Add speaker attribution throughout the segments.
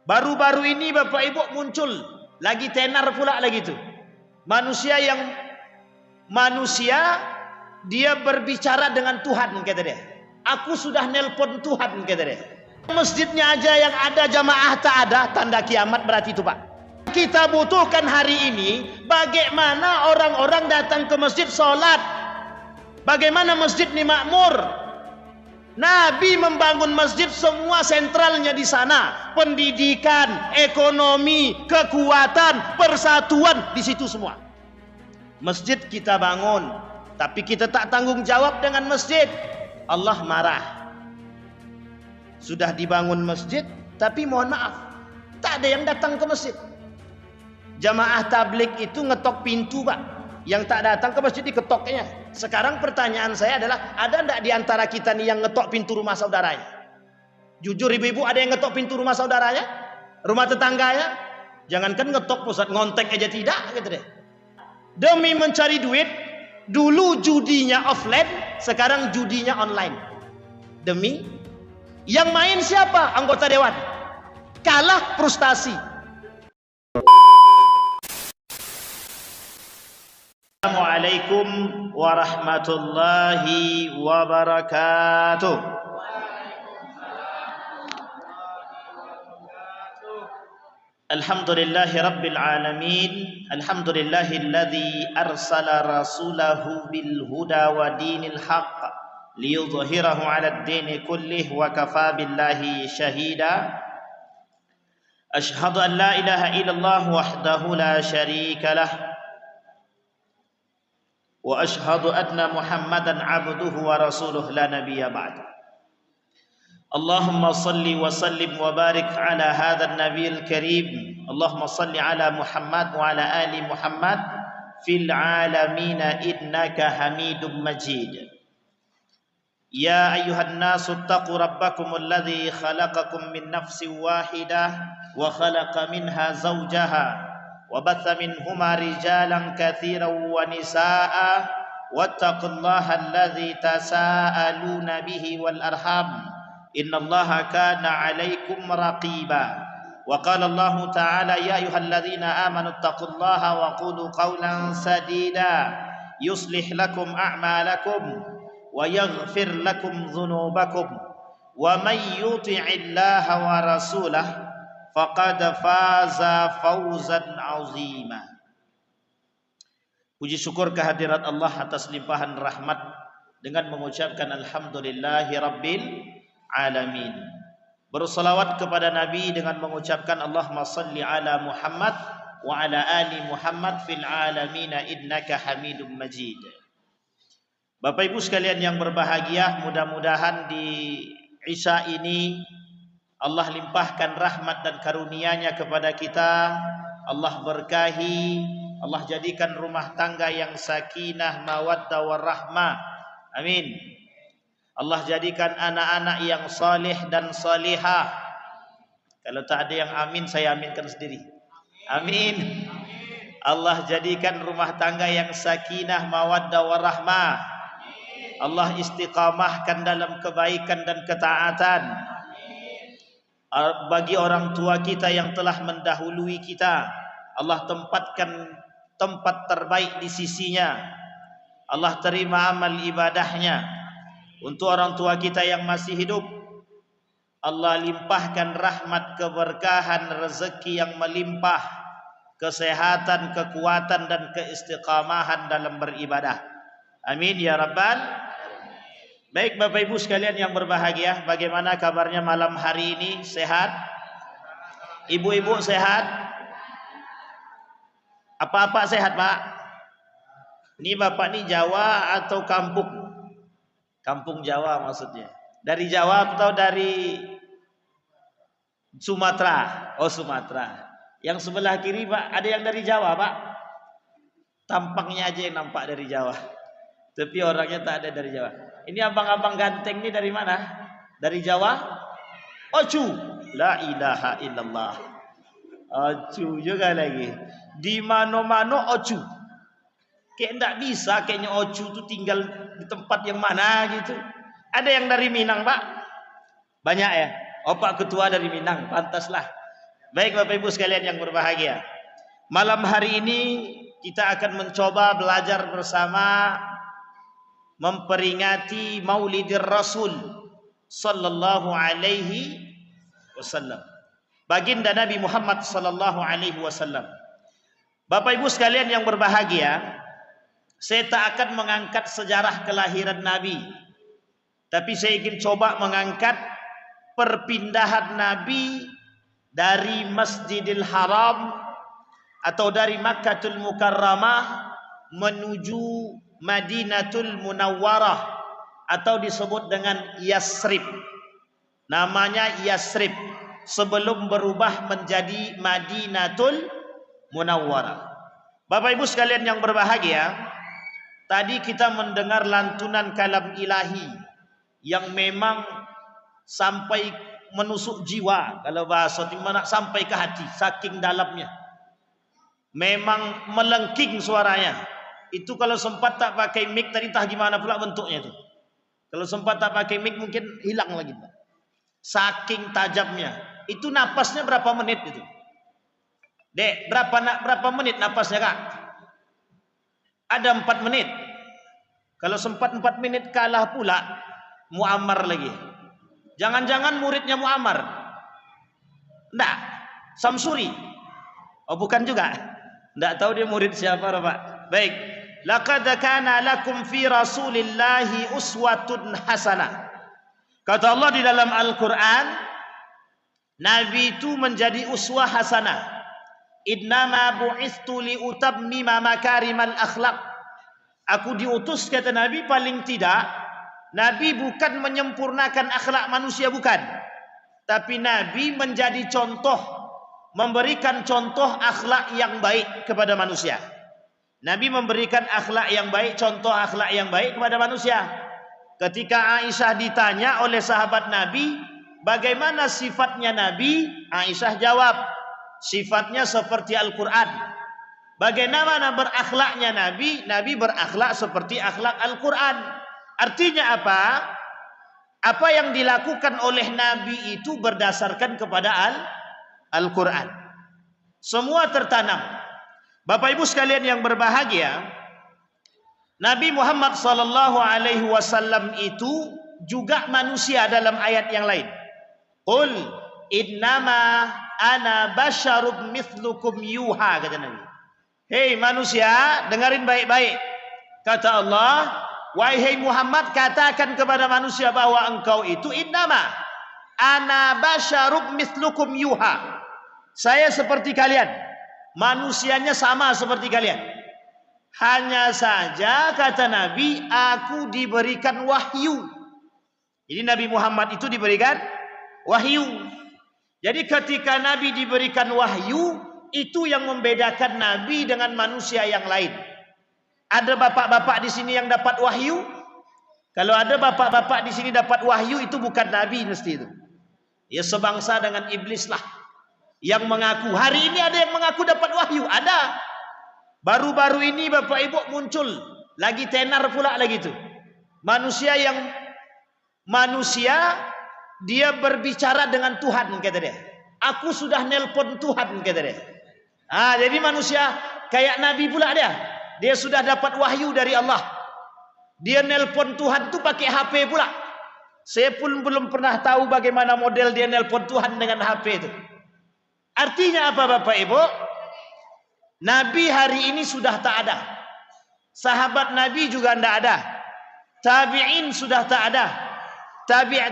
Speaker 1: Baru-baru ini Bapak Ibu muncul lagi tenar pula lagi tuh. Manusia dia berbicara dengan Tuhan, kata dia. Aku sudah nelpon Tuhan, kata dia. Masjidnya aja yang ada jamaah tak ada, tanda kiamat berarti itu Pak. Kita butuhkan hari ini bagaimana orang-orang datang ke masjid sholat, bagaimana masjid ini makmur. Nabi membangun masjid, semua sentralnya di sana, pendidikan, ekonomi, kekuatan, persatuan di situ semua. Masjid kita bangun, tapi kita tak tanggung jawab dengan masjid, Allah marah. Sudah dibangun masjid, tapi mohon maaf, tak ada yang datang ke masjid. Jamaah tablik itu ngetok pintu Pak, yang tak datang ke masjid diketoknya. Sekarang pertanyaan saya adalah, ada enggak di antara kita nih yang ngetok pintu rumah saudaranya? Jujur ibu-ibu, ada yang ngetok pintu rumah saudaranya? Rumah tetangganya? Jangankan ngetok, pusat ngontek aja tidak, gitu deh. Demi mencari duit, dulu judinya offline, sekarang judinya online. Demi yang main siapa? Anggota dewan. Kalah frustasi. Assalamualaikum warahmatullahi wabarakatuh. Alhamdulillahi rabbil alamin. Alhamdulillahilladzi arsala rasulahu bil huda wa dinil haqq liyudhhirahu 'alad dini kullih wa kafa billahi shahida. Ashhadu an la ilaha illallah wahdahu la syarika lah wa ashhadu anna Muhammadan 'abduhu wa rasuluhu la nabiyya ba'da. Allahumma salli wa sallim wa barik ala hadzal nabiyil karim. Allahumma salli ala Muhammad wa ala ali Muhammad fil alamin innaka Hamidum Majid. Ya ayyuhan nasu taqu rabbakumul ladzi khalaqakum min nafsin wahidah wa khalaqa minha zawjaha wa batha minhuma rijalan katsiran wa nisaa'a wattaqullaha alladzi tasaaluna bihi wal arham innallaha kana 'alaikum raqiba. Wa qala Allah ta'ala ya ayyuhalladzina amanu taqullaha wa qulu qawlan sadida yuslih lakum a'malakum wa yaghfir lakum dhunubakum wa may yuti'illaha wa rasulahu faqad faza fawzan 'azima. Puji syukur kehadirat Allah atas limpahan rahmat dengan mengucapkan alhamdulillahi rabbil alamin. Bersalawat kepada Nabi dengan mengucapkan Allahumma salli ala Muhammad wa ala ali Muhammad fil alamin innaka Hamidum Majid. Bapak Ibu sekalian yang berbahagia, mudah-mudahan di Isya ini Allah limpahkan rahmat dan karunia-Nya kepada kita. Allah berkahi, Allah jadikan rumah tangga yang sakinah, mawaddah warahmah. Amin. Allah jadikan anak-anak yang saleh dan salihah. Kalau tak ada yang amin, saya aminkan sendiri. Amin. Allah jadikan rumah tangga yang sakinah, mawaddah warahmah. Allah istiqamahkan dalam kebaikan dan ketaatan. Bagi orang tua kita yang telah mendahului kita, Allah tempatkan tempat terbaik di sisinya. Allah terima amal ibadahnya. Untuk orang tua kita yang masih hidup, Allah limpahkan rahmat, keberkahan, rezeki yang melimpah, kesehatan, kekuatan dan keistiqamahan dalam beribadah. Amin ya rabbal. Baik Bapak Ibu sekalian yang berbahagia, bagaimana kabarnya malam hari ini? Sehat? Ibu-ibu sehat? Apa-apa sehat Pak? Ini Bapak ini Jawa atau kampung? Kampung Jawa maksudnya. Dari Jawa atau dari Sumatera? Oh Sumatera. Yang sebelah kiri Pak, ada yang dari Jawa Pak? Tampangnya aja yang nampak dari Jawa. Tapi orangnya tak ada dari Jawa. Ini abang-abang ganteng ini dari mana? Dari Jawa? Ocu. La ilaha illallah. Ocu juga lagi. Di mano-mano ocu. Kayak enggak bisa kayaknya ocu itu tinggal di tempat yang mana gitu. Ada yang dari Minang Pak? Banyak ya? Oh Pak Ketua dari Minang, pantaslah. Baik Bapak Ibu sekalian yang berbahagia, malam hari ini kita akan mencoba belajar bersama memperingati Maulidir Rasul sallallahu alaihi wasallam, baginda Nabi Muhammad sallallahu alaihi wasallam. Bapak Ibu sekalian yang berbahagia, saya tak akan mengangkat sejarah kelahiran Nabi, tapi saya ingin coba mengangkat perpindahan Nabi dari Masjidil Haram atau dari Makkatul Mukarramah menuju Madinatul Munawwarah atau disebut dengan Yasrib. Namanya Yasrib sebelum berubah menjadi Madinatul Munawwarah. Bapak Ibu sekalian yang berbahagia, tadi kita mendengar lantunan kalam ilahi yang memang sampai menusuk jiwa, kalau bahasa Timur sampai ke hati, saking dalamnya. Memang melengking suaranya. Itu kalau sempat tak pakai mic tadi entah gimana pula bentuknya itu. Kalau sempat tak pakai mic mungkin hilang lagi, Pak. Saking tajamnya. Itu napasnya berapa menit itu? Dek, berapa menit napasnya, Kak? Ada 4 menit. Kalau sempat 4 menit kalah pula Muammar lagi. Jangan-jangan muridnya Muammar? Enggak, Samsuri. Oh bukan juga. Enggak tahu dia murid siapa, Pak. Baik. Laqad kana lakum fi Rasulillahi uswatun hasanah. Kata Allah di dalam Al-Qur'an, Nabi itu menjadi uswah hasanah. Innama bu'istu liutammima makarimal akhlaq. Aku diutus, kata Nabi, paling tidak Nabi bukan menyempurnakan akhlak manusia, bukan. Tapi Nabi menjadi contoh, memberikan contoh akhlak yang baik kepada manusia. Nabi memberikan akhlak yang baik, contoh akhlak yang baik kepada manusia. Ketika Aisyah ditanya oleh sahabat Nabi, bagaimana sifatnya Nabi? Aisyah jawab, sifatnya seperti Al-Quran. Bagaimana berakhlaknya Nabi? Nabi berakhlak seperti akhlak Al-Quran. Artinya apa? Apa yang dilakukan oleh Nabi itu berdasarkan kepada Al-Quran. Semua tertanam. Bapak Ibu sekalian yang berbahagia, Nabi Muhammad sallallahu alaihi wasallam itu juga manusia dalam ayat yang lain. Qul innama ana basyarum mithlukum yuha, kata Nabi. Hei manusia, dengarin baik-baik. Kata Allah, wahai Muhammad, katakan kepada manusia bahwa engkau itu innama ana basyarum mithlukum yuha. Saya seperti kalian, manusianya sama seperti kalian. Hanya saja kata Nabi, aku diberikan wahyu. Jadi Nabi Muhammad itu diberikan wahyu. Jadi ketika Nabi diberikan wahyu, itu yang membedakan Nabi dengan manusia yang lain. Ada bapak-bapak di sini yang dapat wahyu? Kalau ada bapak-bapak di sini dapat wahyu, itu bukan Nabi mesti itu. Ya sebangsa dengan iblis lah yang mengaku. Hari ini ada yang mengaku dapat wahyu, ada. Baru-baru ini Bapak Ibu muncul lagi tenar pula lagi itu. Manusia dia berbicara dengan Tuhan, kata dia. Aku sudah nelpon Tuhan, kata dia. Jadi manusia kayak Nabi pula dia. Dia sudah dapat wahyu dari Allah. Dia nelpon Tuhan tu pakai HP pula. Saya pun belum pernah tahu bagaimana model dia nelpon Tuhan dengan HP itu. Artinya apa Bapak Ibu? Nabi hari ini sudah tak ada. Sahabat Nabi juga tidak ada. Tabi'in sudah tak ada.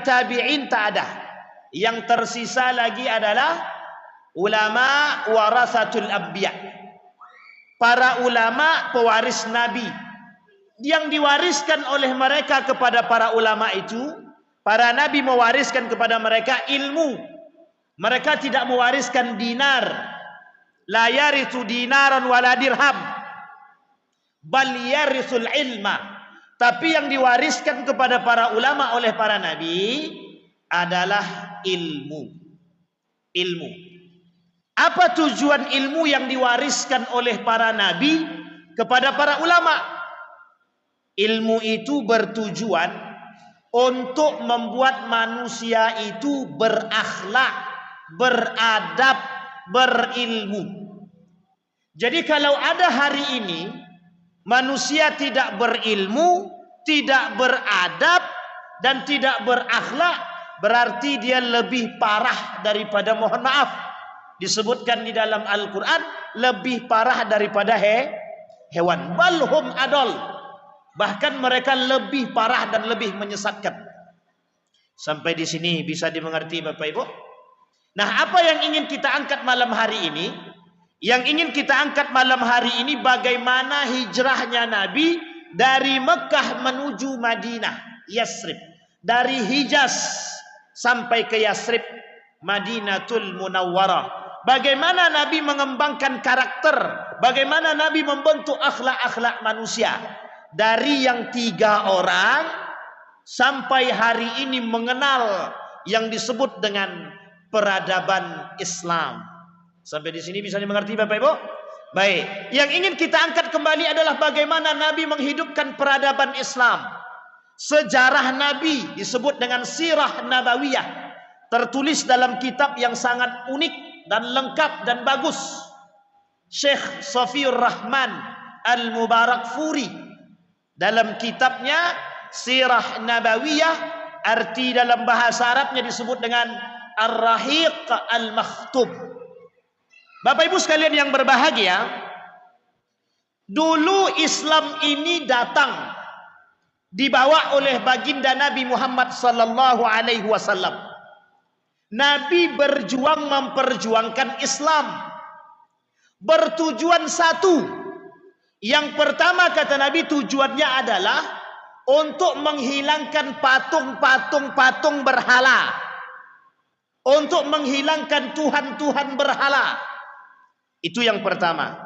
Speaker 1: Tabi'in tak ada. Yang tersisa lagi adalah ulama warasatul anbiya. Para ulama pewaris Nabi. Yang diwariskan oleh mereka kepada para ulama itu, para Nabi mewariskan kepada mereka ilmu. Mereka tidak mewariskan dinar. La yarithu dinaran wala dirham, bal yarithul ilma. Tapi yang diwariskan kepada para ulama oleh para nabi adalah ilmu. Ilmu. Apa tujuan ilmu yang diwariskan oleh para nabi kepada para ulama? Ilmu itu bertujuan untuk membuat manusia itu berakhlak, beradab, berilmu. Jadi kalau ada hari ini manusia tidak berilmu, tidak beradab, dan tidak berakhlak, berarti dia lebih parah daripada, mohon maaf, disebutkan di dalam Al-Quran, lebih parah daripada hewan. Balhum adol, bahkan mereka lebih parah dan lebih menyesatkan. Sampai di sini bisa dimengerti Bapak Ibu? Nah, apa yang ingin kita angkat malam hari ini? Yang ingin kita angkat malam hari ini, bagaimana hijrahnya Nabi dari Mekah menuju Madinah, Yasrib. Dari Hijaz sampai ke Yasrib, Madinatul Munawwarah. Bagaimana Nabi mengembangkan karakter, bagaimana Nabi membentuk akhlak-akhlak manusia. Dari yang 3 orang sampai hari ini mengenal yang disebut dengan peradaban Islam. Sampai di sini bisa dimengerti Bapak Ibu? Baik, yang ingin kita angkat kembali adalah bagaimana Nabi menghidupkan peradaban Islam. Sejarah Nabi disebut dengan Sirah Nabawiyah, tertulis dalam kitab yang sangat unik dan lengkap dan bagus. Syekh Safiur Rahman Al-Mubarakfuri dalam kitabnya Sirah Nabawiyah, arti dalam bahasa Arabnya disebut dengan Ar-Rahiq Al-Makhtub. Bapak Ibu sekalian yang berbahagia, dulu Islam ini datang dibawa oleh baginda Nabi Muhammad sallallahu alaihi wasallam. Nabi berjuang memperjuangkan Islam, bertujuan satu. Yang pertama kata Nabi, tujuannya adalah untuk menghilangkan patung-patung berhala, untuk menghilangkan Tuhan-Tuhan berhala. Itu yang pertama.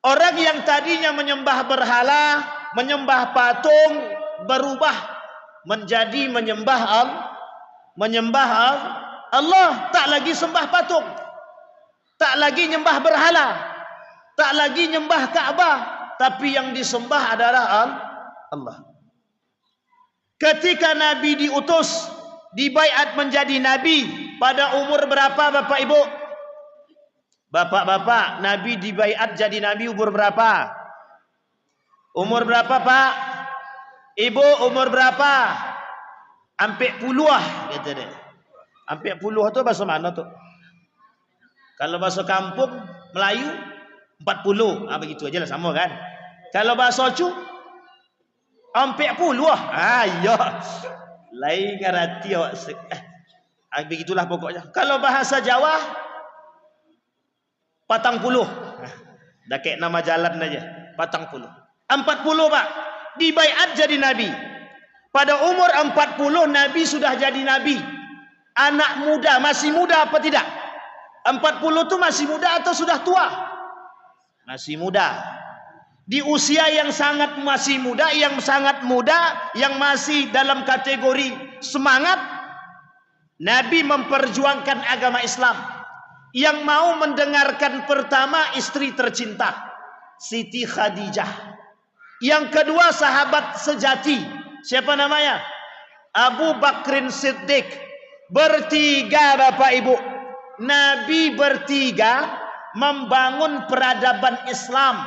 Speaker 1: Orang yang tadinya menyembah berhala, menyembah patung, berubah menjadi menyembah Allah. Tak lagi sembah patung, tak lagi nyembah berhala, tak lagi nyembah Ka'bah, tapi yang disembah adalah Allah. Ketika Nabi diutus, dibaiat menjadi Nabi pada umur berapa Bapak Ibu? Bapak-bapak, Nabi dibaiat jadi Nabi umur berapa? Umur berapa Pak? Ibu umur berapa? Ampe puluh kata dia. Ampe puluh tu bahasa mana tu? Kalau bahasa kampung Melayu 40, begitu aja lah, sama kan? Kalau bahasa Cu ampe puluh, ya. Lain ngarati awak. Begitulah pokoknya. Kalau bahasa Jawa 40. Dah kayak nama jalan aja. 40 Pak. Dibaiat jadi Nabi. Pada umur 40 Nabi sudah jadi Nabi. Anak muda, masih muda apa tidak? 40 itu masih muda atau sudah tua? Masih muda. Di usia yang sangat masih muda, yang masih dalam kategori semangat, Nabi memperjuangkan agama Islam. Yang mau mendengarkan pertama istri tercinta Siti Khadijah. Yang kedua sahabat sejati, siapa namanya? Abu Bakrin Siddiq. Bertiga Bapak Ibu, Nabi bertiga membangun peradaban Islam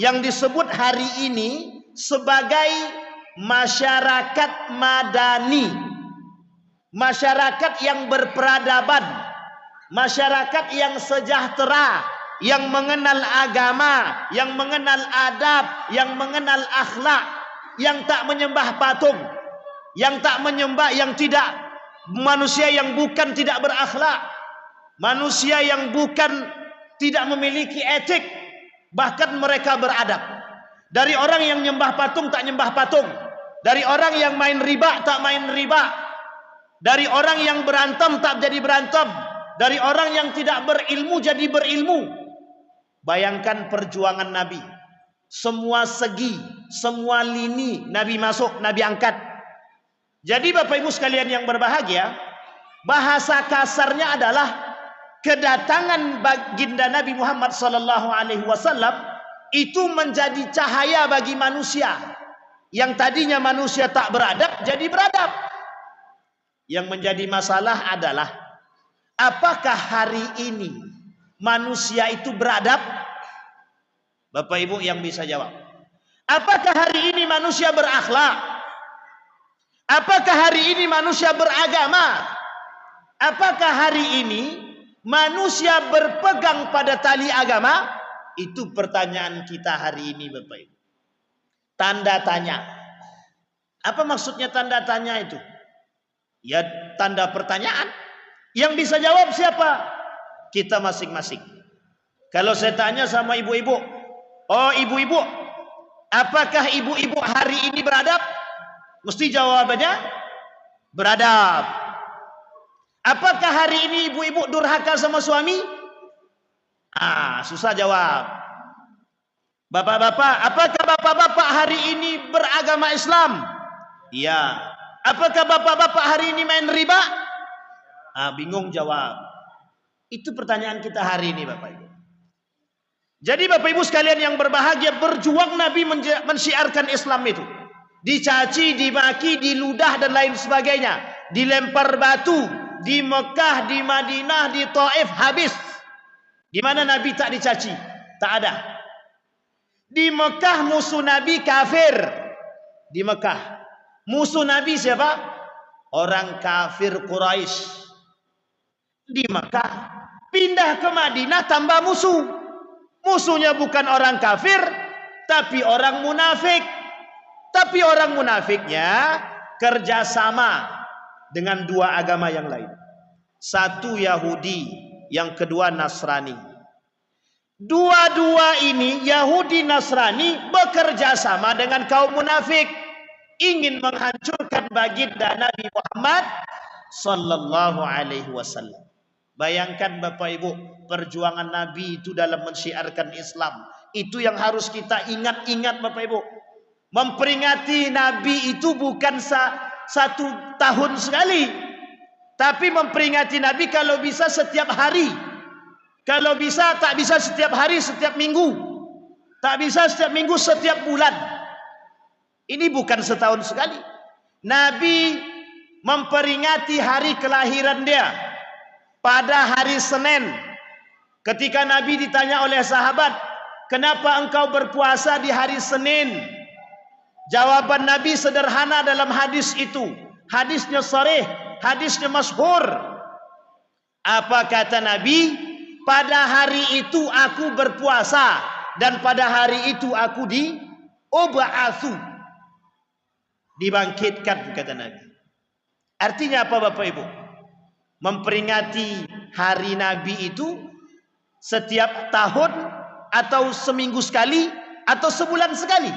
Speaker 1: yang disebut hari ini sebagai masyarakat madani, masyarakat yang berperadaban, masyarakat yang sejahtera, yang mengenal agama, yang mengenal adab, yang mengenal akhlak, yang tak menyembah patung, yang tak menyembah, yang tidak, manusia yang bukan tidak berakhlak, manusia yang bukan tidak memiliki etik, bahkan mereka beradab. Dari orang yang nyembah patung tak nyembah patung, dari orang yang main riba tak main riba, dari orang yang berantem tak jadi berantem, dari orang yang tidak berilmu jadi berilmu. Bayangkan perjuangan Nabi. Semua segi, semua lini Nabi masuk, Nabi angkat. Jadi Bapak Ibu sekalian yang berbahagia, bahasa kasarnya adalah kedatangan baginda Nabi Muhammad SAW itu menjadi cahaya bagi manusia. Yang tadinya manusia tak beradab jadi beradab. Yang menjadi masalah adalah apakah hari ini manusia itu beradab? Bapak Ibu yang bisa jawab. Apakah hari ini manusia berakhlak? Apakah hari ini manusia beragama? Apakah hari ini manusia berpegang pada tali agama? Itu pertanyaan kita hari ini Bapak Ibu. Tanda tanya. Apa maksudnya tanda tanya itu? Ya tanda pertanyaan. Yang bisa jawab siapa? Kita masing-masing. Kalau saya tanya sama ibu-ibu, oh ibu-ibu, apakah ibu-ibu hari ini beradab? Mesti jawabannya beradab. Apakah hari ini ibu-ibu durhaka sama suami? Susah jawab. Bapak-bapak, apakah bapak-bapak hari ini beragama Islam? Iya. Apakah bapak-bapak hari ini main riba? Bingung jawab. Itu pertanyaan kita hari ini Bapak Ibu. Jadi Bapak Ibu sekalian yang berbahagia, berjuang Nabi mensyiarkan Islam itu. Dicaci, dimaki, diludah dan lain sebagainya. Dilempar batu. Di Mekah, di Madinah, di Taif habis. Di mana Nabi tak dicaci? Tak ada. Di Mekah musuh Nabi kafir. Di Mekah musuh Nabi siapa? Orang kafir Quraisy. Di Mekah pindah ke Madinah tambah musuh. Musuhnya bukan orang kafir, tapi orang munafik. Tapi orang munafiknya kerjasama dengan dua agama yang lain. Satu Yahudi, yang kedua Nasrani. Dua-dua ini Yahudi Nasrani bekerja sama dengan kaum munafik, ingin menghancurkan baginda Nabi Muhammad sallallahu alaihi wasallam. Bayangkan Bapak Ibu, perjuangan Nabi itu dalam mensyiarkan Islam. Itu yang harus kita ingat-ingat Bapak Ibu. Memperingati Nabi itu bukan satu tahun sekali, tapi memperingati Nabi kalau bisa setiap hari. Kalau bisa, tak bisa setiap hari, setiap minggu. Tak bisa setiap minggu, setiap bulan. Ini bukan setahun sekali. Nabi memperingati hari kelahiran dia pada hari Senin. Ketika Nabi ditanya oleh sahabat, kenapa engkau berpuasa di hari Senin? Jawaban Nabi sederhana dalam hadis itu. Hadisnya sharih, hadisnya masyhur. Apa kata Nabi? Pada hari itu aku berpuasa dan pada hari itu aku diub'atsu. Dibangkitkan kata Nabi. Artinya apa Bapak Ibu? Memperingati hari Nabi itu setiap tahun atau seminggu sekali atau sebulan sekali.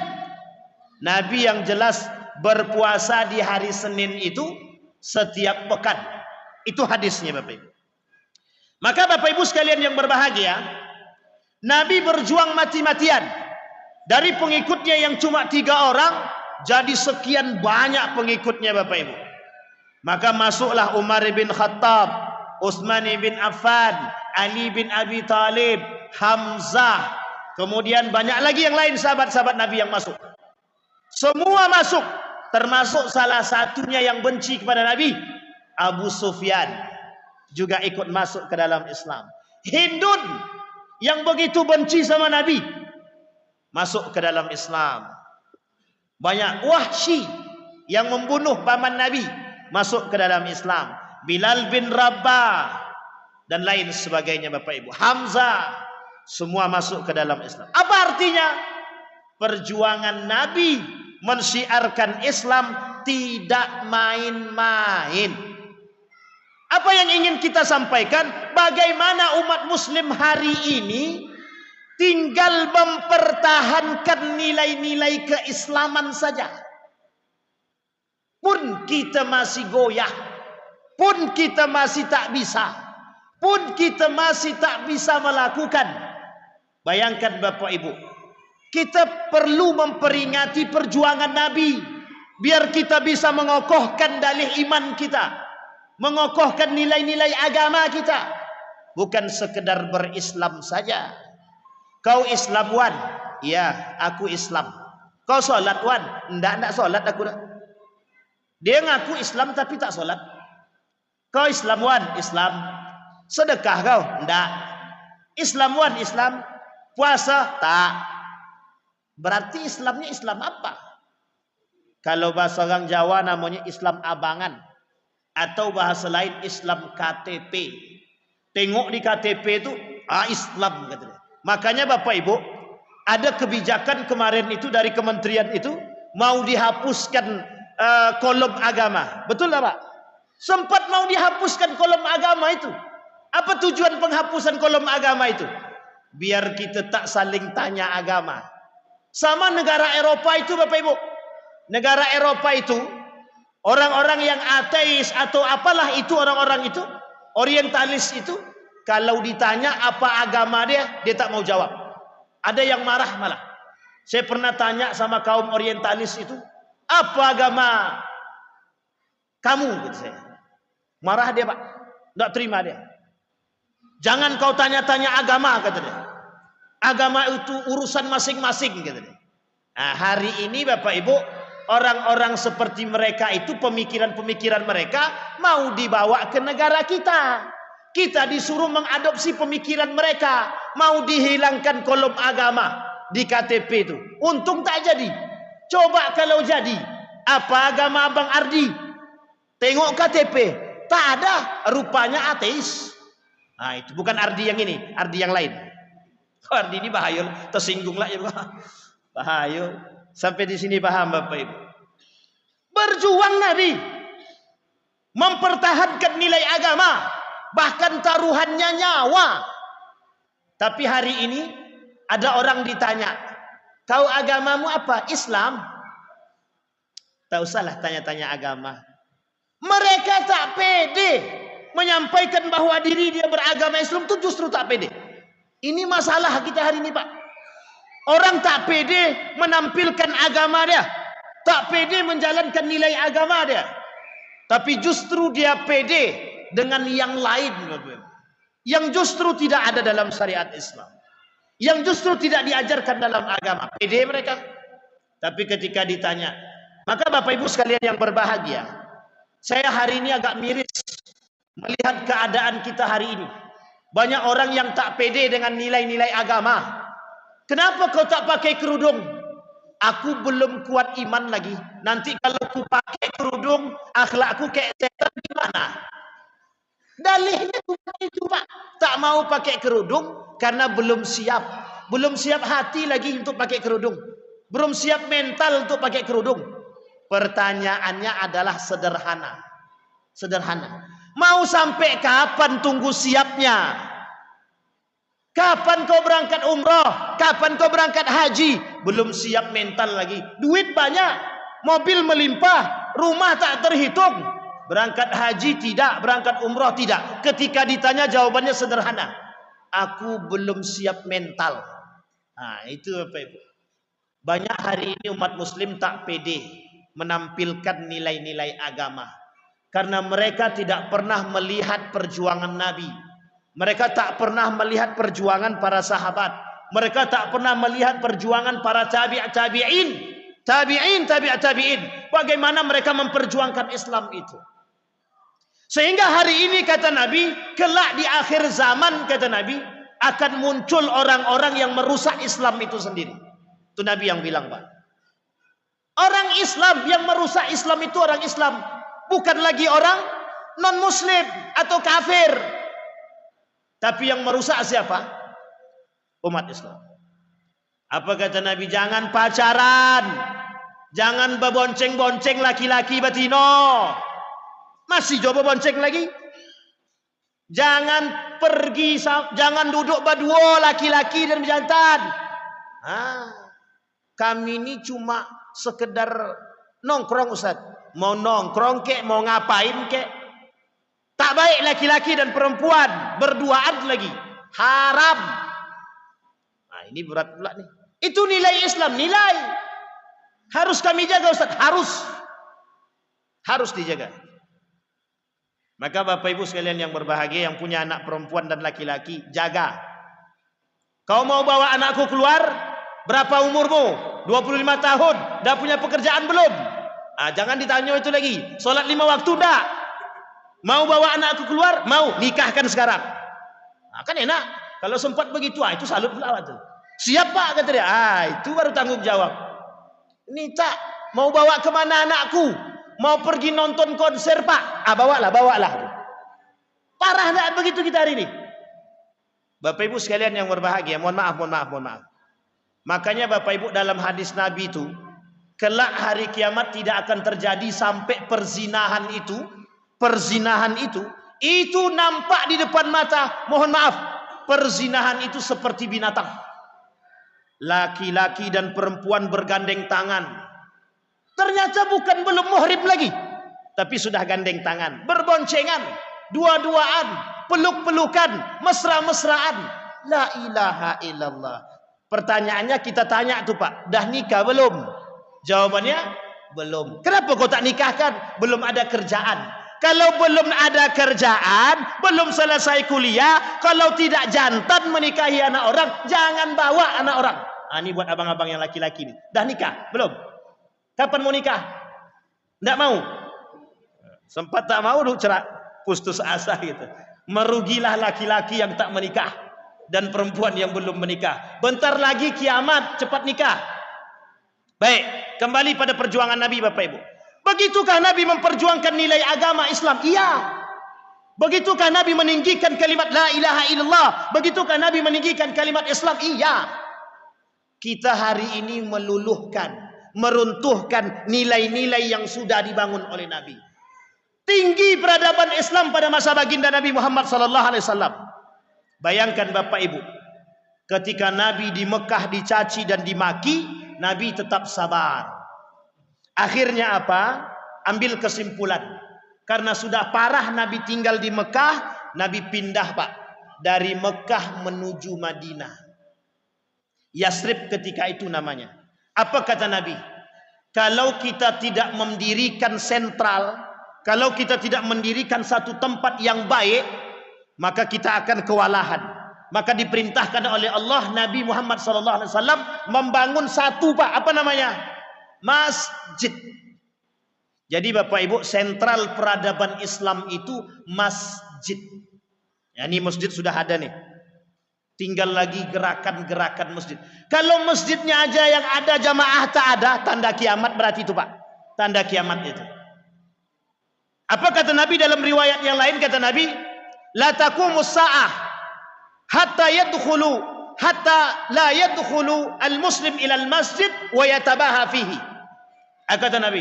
Speaker 1: Nabi yang jelas berpuasa di hari Senin itu setiap pekan. Itu hadisnya Bapak Ibu. Maka Bapak Ibu sekalian yang berbahagia, Nabi berjuang mati-matian. Dari pengikutnya yang cuma 3 orang, jadi sekian banyak pengikutnya Bapak Ibu. Maka masuklah Umar bin Khattab, Utsman bin Affan, Ali bin Abi Thalib, Hamzah. Kemudian banyak lagi yang lain sahabat-sahabat Nabi yang masuk. Semua masuk, termasuk salah satunya yang benci kepada Nabi, Abu Sufyan, juga ikut masuk ke dalam Islam. Hindun yang begitu benci sama Nabi masuk ke dalam Islam. Banyak. Wahsy yang membunuh paman Nabi masuk ke dalam Islam. Bilal bin Rabah dan lain sebagainya Bapak Ibu. Hamzah, semua masuk ke dalam Islam. Apa artinya? Perjuangan Nabi mensyiarkan Islam tidak main-main. Apa yang ingin kita sampaikan? Bagaimana umat muslim hari ini tinggal mempertahankan nilai-nilai keislaman saja. Pun kita masih goyah, pun kita masih tak bisa, pun kita masih tak bisa melakukan. Bayangkan Bapak Ibu, kita perlu memperingati perjuangan Nabi biar kita bisa mengokohkan dalih iman kita, mengokohkan nilai-nilai agama kita. Bukan sekedar berislam saja. Kau Islam Wan? Ya, aku Islam. Kau solat Wan? Enggak solat aku dah. Dia ngaku Islam tapi tak solat. Kau Islam Wan? Islam. Sedekah kau? Enggak. Islam wan, Islam puasa tak. Berarti Islamnya Islam apa? Kalau bahasa orang Jawa namanya Islam abangan, atau bahasa lain Islam KTP. Tengok di KTP itu Islam katanya. Makanya Bapak Ibu, ada kebijakan kemarin itu dari kementerian itu mau dihapuskan kolom agama. Betul tak Pak? Sempat mau dihapuskan kolom agama itu. Apa tujuan penghapusan kolom agama itu? Biar kita tak saling tanya agama. Sama negara Eropa itu Bapak Ibu. Negara Eropa itu orang-orang yang ateis atau apalah itu, orang-orang itu orientalis itu, kalau ditanya apa agama dia tak mau jawab. Ada yang marah malah. Saya pernah tanya sama kaum orientalis itu, apa agama kamu? Gitu saya. Marah dia Pak, tidak terima dia. Jangan kau tanya-tanya agama, kata dia. Agama itu urusan masing-masing, kata dia. Nah, hari ini Bapak Ibu, orang-orang seperti mereka itu, pemikiran-pemikiran mereka mau dibawa ke negara kita. Kita disuruh mengadopsi pemikiran mereka, mau dihilangkan kolom agama di KTP itu. Untung tak jadi. Coba kalau jadi, apa agama Abang Ardi? Tengok KTP, tak ada, rupanya ateis. Nah, itu bukan Ardi yang ini, Ardi yang lain. Oh, Ardi ini bahaya, tersinggung lah ya bahaya. Sampai di sini paham Bapak Ibu. Berjuang Nabi mempertahankan nilai agama, bahkan taruhannya nyawa. Tapi hari ini ada orang ditanya, kau agamamu apa? Islam. Tak usahlah tanya-tanya agama. Mereka tak pede menyampaikan bahwa diri dia beragama Islam, itu justru tak pede. Ini masalah kita hari ini Pak. Orang tak pede menampilkan agama dia, tak pede menjalankan nilai agama dia, tapi justru dia pede dengan yang lain, yang justru tidak ada dalam syariat Islam, yang justru tidak diajarkan dalam agama. Pede mereka. Tapi ketika ditanya, maka Bapak Ibu sekalian yang berbahagia, saya hari ini agak miris melihat keadaan kita hari ini. Banyak orang yang tak pede dengan nilai-nilai agama. Kenapa kau tak pakai kerudung? Aku belum kuat iman lagi. Nanti kalau aku pakai kerudung, akhlakku kayak setan gimana? Dalihnya cuma itu Pak. Tak mau pakai kerudung karena belum siap. Belum siap hati lagi untuk pakai kerudung. Belum siap mental untuk pakai kerudung. Pertanyaannya adalah sederhana. Sederhana. Mau sampai kapan tunggu siapnya? Kapan kau berangkat umrah? Kapan kau berangkat haji? Belum siap mental lagi. Duit banyak, mobil melimpah, rumah tak terhitung. Berangkat haji tidak, berangkat umrah tidak. Ketika ditanya jawabannya sederhana. Aku belum siap mental. Nah, itu Bapak Ibu. Banyak hari ini umat muslim tak pede menampilkan nilai-nilai agama. Karena mereka tidak pernah melihat perjuangan Nabi. Mereka tak pernah melihat perjuangan para sahabat. Mereka tak pernah melihat perjuangan para tabi'in. Tabi'in. Bagaimana mereka memperjuangkan Islam itu. Sehingga hari ini kata Nabi, kelak di akhir zaman kata Nabi, akan muncul orang-orang yang merusak Islam itu sendiri. Itu Nabi yang bilang Pak. Orang Islam yang merusak Islam itu orang Islam. Bukan lagi orang non-muslim atau kafir. Tapi yang merusak siapa? Umat Islam. Apa kata Nabi? Jangan pacaran. Jangan berbonceng-bonceng laki-laki batino. Masih coba bonceng lagi? Jangan pergi, jangan duduk berdua laki-laki dan jantan. Kami ini cuma sekedar nongkrong Ustaz. Mau nongkrong kek, mau ngapain kek. Tak baik laki-laki dan perempuan berduaan lagi. Haram. Nah, ini berat pula nih. Itu nilai Islam, nilai. Harus kami jaga Ustaz, harus dijaga. Maka Bapak Ibu sekalian yang berbahagia, yang punya anak perempuan dan laki-laki, jaga. Kau mau bawa anakku keluar? Berapa umurmu? 25 tahun. Dah punya pekerjaan belum? Jangan ditanya itu lagi. Solat 5 waktu dah. Mau bawa anakku keluar? Mau, nikahkan sekarang. Kan enak.
Speaker 2: Kalau sempat begitu, itu salut pula tuh. Siap Pak, kata dia. Itu baru tanggung jawab. Ini tak mau bawa kemana anakku? Mau pergi nonton konser Pak? Bawalah. Parah enggak begitu kita hari ini? Bapak Ibu sekalian yang berbahagia, mohon maaf. Makanya Bapak Ibu dalam hadis Nabi itu, kelak hari kiamat tidak akan terjadi sampai perzinahan itu nampak di depan mata. Mohon maaf, perzinahan itu seperti binatang. Laki-laki dan perempuan bergandeng tangan. Ternyata belum muhrim lagi, tapi sudah gandeng tangan, berboncengan, dua-duaan, peluk-pelukan, mesra-mesraan. La ilaha illallah. Pertanyaannya kita tanya tuh Pak, dah nikah belum? Jawabannya belum. Kenapa kau tak nikahkan? Belum ada kerjaan. Kalau belum ada kerjaan, belum selesai kuliah, kalau tidak jantan menikahi anak orang, jangan bawa anak orang. Ini buat abang-abang yang laki-laki nih. Dah nikah? Belum? Kapan mau nikah? Tidak mau. Sempat tak mau, cerak putus asa gitu. Merugilah laki-laki yang tak menikah dan perempuan yang belum menikah. Bentar lagi kiamat, cepat nikah. Baik, kembali pada perjuangan Nabi Bapak Ibu. Begitukah Nabi memperjuangkan nilai agama Islam? Iya. Begitukah Nabi meninggikan kalimat la ilaha illallah? Begitukah Nabi meninggikan kalimat Islam? Iya. Kita hari ini meluluhkan, meruntuhkan nilai-nilai yang sudah dibangun oleh Nabi. Tinggi peradaban Islam pada masa baginda Nabi Muhammad SAW. Bayangkan Bapak Ibu, ketika Nabi di Mekah dicaci dan dimaki, Nabi tetap sabar. Akhirnya apa? Ambil kesimpulan. Karena sudah parah Nabi tinggal di Mekah, Nabi pindah Pak. Dari Mekah menuju Madinah. Yasrib ketika itu namanya. Apa kata Nabi? Kalau kita tidak mendirikan sentral, kalau kita tidak mendirikan satu tempat yang baik, maka kita akan kewalahan. Maka diperintahkan oleh Allah Nabi Muhammad SAW membangun satu Pak, apa namanya? Masjid. Jadi Bapak Ibu, sentral peradaban Islam itu masjid. Ya, ini masjid sudah ada nih. Tinggal lagi gerakan-gerakan masjid. Kalau masjidnya aja yang ada jamaah tak ada, tanda kiamat berarti itu Pak. Tanda kiamat itu. Apa kata Nabi dalam riwayat yang lain? Kata Nabi, la taqumus sa'ah hatta la yadkhulu al-muslim ila al-masjid wa yatabaha fihi. Kata Nabi,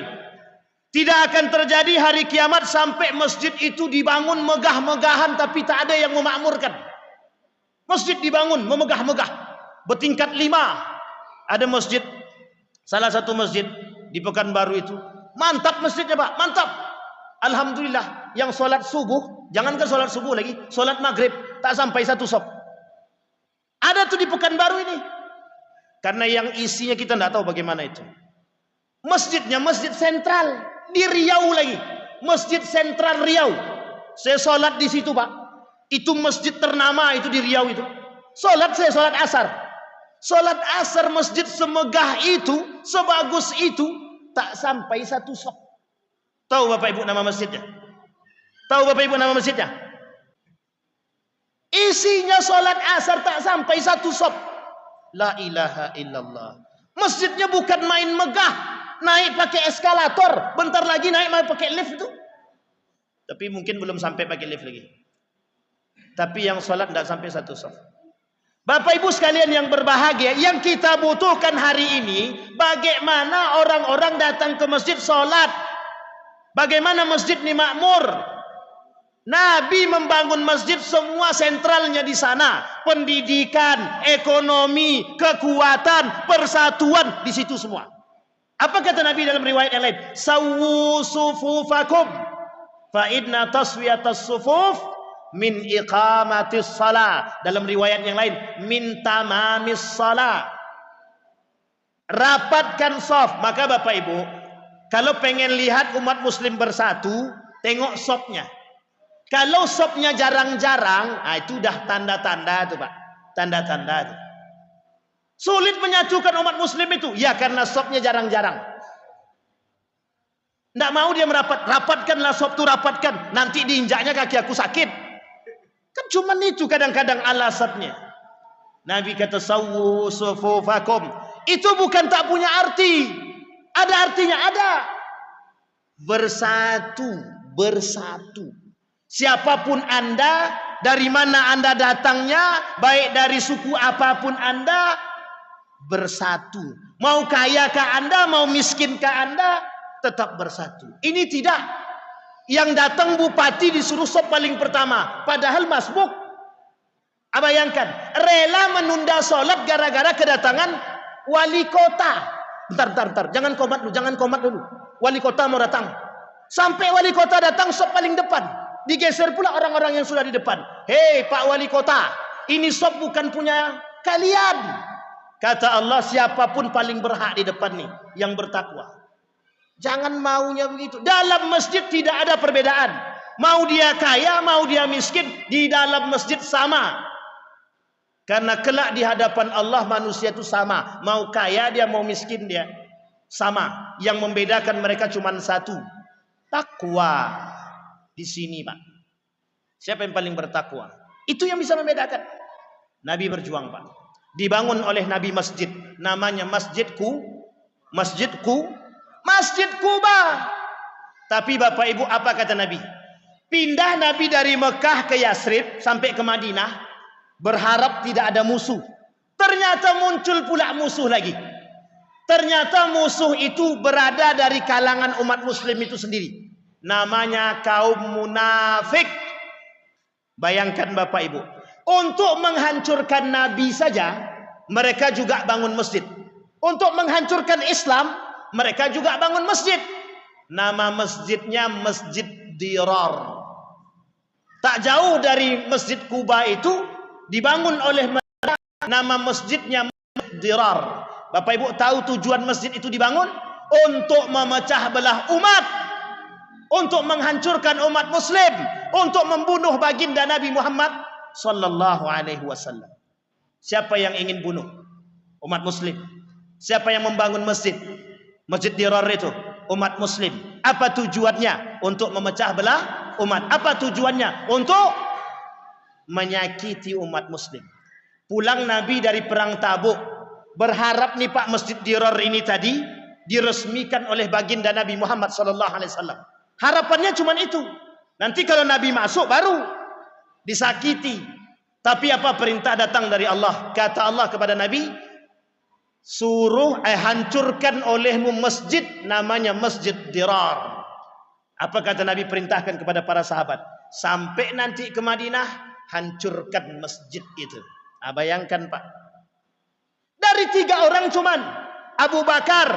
Speaker 2: tidak akan terjadi hari kiamat sampai masjid itu dibangun megah-megahan tapi tak ada yang memakmurkan. Masjid dibangun memegah-megah, bertingkat 5. Ada masjid, salah satu masjid di Pekanbaru itu, mantap masjidnya Pak, mantap. Alhamdulillah, yang solat subuh, jangankan solat subuh lagi, solat maghrib tak sampai satu sop. Ada tuh di Pekanbaru ini. Karena yang isinya kita tidak tahu bagaimana itu. Masjidnya masjid sentral di Riau lagi, Masjid Sentral Riau. Saya solat di situ Pak. Itu masjid ternama itu di Riau itu. Solat saya solat asar. Solat asar masjid semegah itu, sebagus itu, tak sampai satu sop. Tahu Bapak Ibu nama masjidnya? Tahu Bapak Ibu nama masjidnya? Isinya solat asar tak sampai satu sop. La ilaha illallah. Masjidnya bukan main megah. Naik pakai eskalator, bentar lagi naik pakai lift itu. Tapi mungkin belum sampai pakai lift lagi. Tapi yang sholat tidak sampai satu saf. Bapak Ibu sekalian yang berbahagia, yang kita butuhkan hari ini, bagaimana orang-orang datang ke masjid sholat, bagaimana masjid ini makmur. Nabi membangun masjid, semua sentralnya di sana. Pendidikan, ekonomi, kekuatan, persatuan di situ semua. Apa kata Nabi dalam riwayat yang lain? Sawwu sufufakum fa inna taswiyatas sufuf min iqamatis shalah. Dalam riwayat yang lain, min tamamis shalah. Rapatkan saf. Maka Bapak Ibu, kalau pengen lihat umat muslim bersatu, tengok safnya. Kalau safnya jarang-jarang, itu udah tanda-tanda itu Pak. Tanda-tanda itu. Sulit menyatukan umat muslim itu. Ya karena safnya jarang-jarang. Tidak mau dia merapat. Rapatkanlah saf itu, rapatkan. Nanti diinjaknya kaki aku sakit. Kan cuman itu kadang-kadang alasannya. Nabi kata sawwu sufufakum. Itu bukan tak punya arti. Ada artinya, ada. Bersatu, bersatu. Siapapun Anda, dari mana Anda datangnya, baik dari suku apapun Anda, bersatu. Mau kayakah Anda, mau miskinkah Anda, tetap bersatu. Ini tidak. Yang datang bupati disuruh sop paling pertama, padahal masbuk. Bayangkan, rela menunda sholat gara-gara kedatangan wali kota. Bentar, jangan komat dulu. Wali kota mau datang. Sampai wali kota datang, sop paling depan. Digeser pula orang-orang yang sudah di depan. Hei Pak Wali Kota, ini sop bukan punya kalian. Kata Allah, siapapun paling berhak di depan nih, yang bertakwa. Jangan maunya begitu. Dalam masjid tidak ada perbedaan. Mau dia kaya, mau dia miskin, di dalam masjid sama. Karena kelak di hadapan Allah manusia itu sama. Mau kaya dia, mau miskin dia, sama. Yang membedakan mereka cuma satu, takwa. Di sini Pak, siapa yang paling bertakwa? Itu yang bisa membedakan. Nabi berjuang Pak. Dibangun oleh Nabi masjid, namanya Masjid Kuba. Tapi Bapak Ibu, apa kata Nabi? Pindah Nabi dari Mekah ke Yasrib sampai ke Madinah, berharap tidak ada musuh. Ternyata muncul pula musuh lagi. Ternyata musuh itu berada dari kalangan umat muslim itu sendiri. Namanya kaum munafik. Bayangkan Bapak Ibu, untuk menghancurkan Nabi saja mereka juga bangun masjid. Untuk menghancurkan Islam mereka juga bangun masjid. Nama masjidnya Masjid Dirar. Tak jauh dari Masjid Kuba itu dibangun oleh mereka, nama masjidnya Masjid Dirar. Bapak Ibu tahu tujuan masjid itu dibangun? Untuk memecah belah umat, untuk menghancurkan umat muslim, untuk membunuh baginda Nabi Muhammad sallallahu alaihi wasallam. Siapa yang ingin bunuh umat muslim? Siapa yang membangun masjid Dirar itu? Umat muslim. Apa tujuannya? Untuk memecah belah umat. Apa tujuannya? Untuk menyakiti umat muslim. Pulang Nabi dari perang Tabuk, berharap nih Pak, Masjid Dirar ini tadi diresmikan oleh baginda Nabi Muhammad sallallahu alaihi wasallam. Harapannya cuma itu. Nanti kalau Nabi masuk baru disakiti. Tapi apa perintah datang dari Allah? Kata Allah kepada Nabi, suruh hancurkan olehmu masjid namanya Masjid Dirar. Apa kata Nabi perintahkan kepada para sahabat? Sampai nanti ke Madinah, hancurkan masjid itu. Bayangkan Pak. Dari 3 orang cuman Abu Bakar,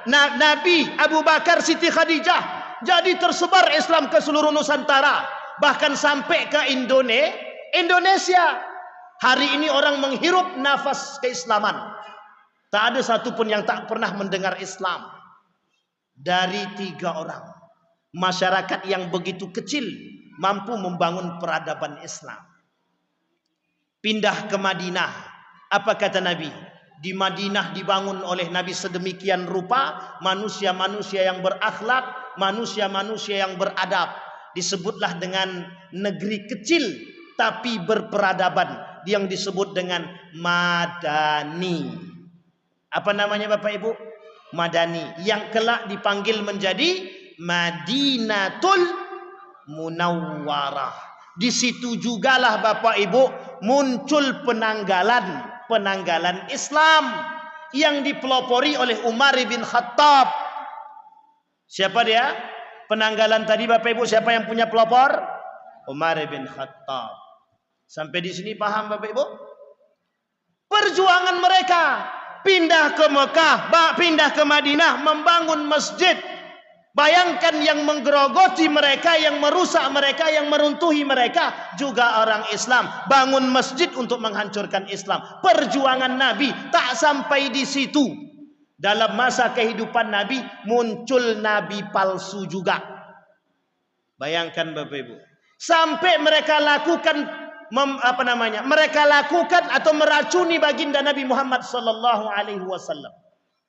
Speaker 2: Nabi, Abu Bakar, Siti Khadijah, jadi tersebar Islam ke seluruh Nusantara, bahkan sampai ke Indonesia. Hari ini orang menghirup nafas keislaman. Tak ada satupun yang tak pernah mendengar Islam. Dari 3 orang, masyarakat yang begitu kecil mampu membangun peradaban Islam. Pindah ke Madinah. Apa kata Nabi? Di Madinah dibangun oleh Nabi sedemikian rupa, manusia-manusia yang berakhlak, manusia-manusia yang beradab. Disebutlah dengan negeri kecil tapi berperadaban, yang disebut dengan Madani. Apa namanya Bapak Ibu? Madani, yang kelak dipanggil menjadi Madinatul Munawwarah. Di situ jugalah Bapak Ibu muncul penanggalan Islam yang dipelopori oleh Umar bin Khattab. Siapa dia? Penanggalan tadi Bapak Ibu, siapa yang punya pelopor? Umar bin Khattab. Sampai di sini paham Bapak Ibu? Perjuangan mereka pindah ke Mekah, pindah ke Madinah, membangun masjid. Bayangkan yang menggerogoti mereka, yang merusak mereka, yang meruntuhi mereka juga orang Islam. Bangun masjid untuk menghancurkan Islam. Perjuangan Nabi tak sampai di situ. Dalam masa kehidupan Nabi muncul nabi palsu juga. Bayangkan Bapak Ibu. Sampai mereka lakukan atau meracuni baginda Nabi Muhammad sallallahu alaihi wasallam.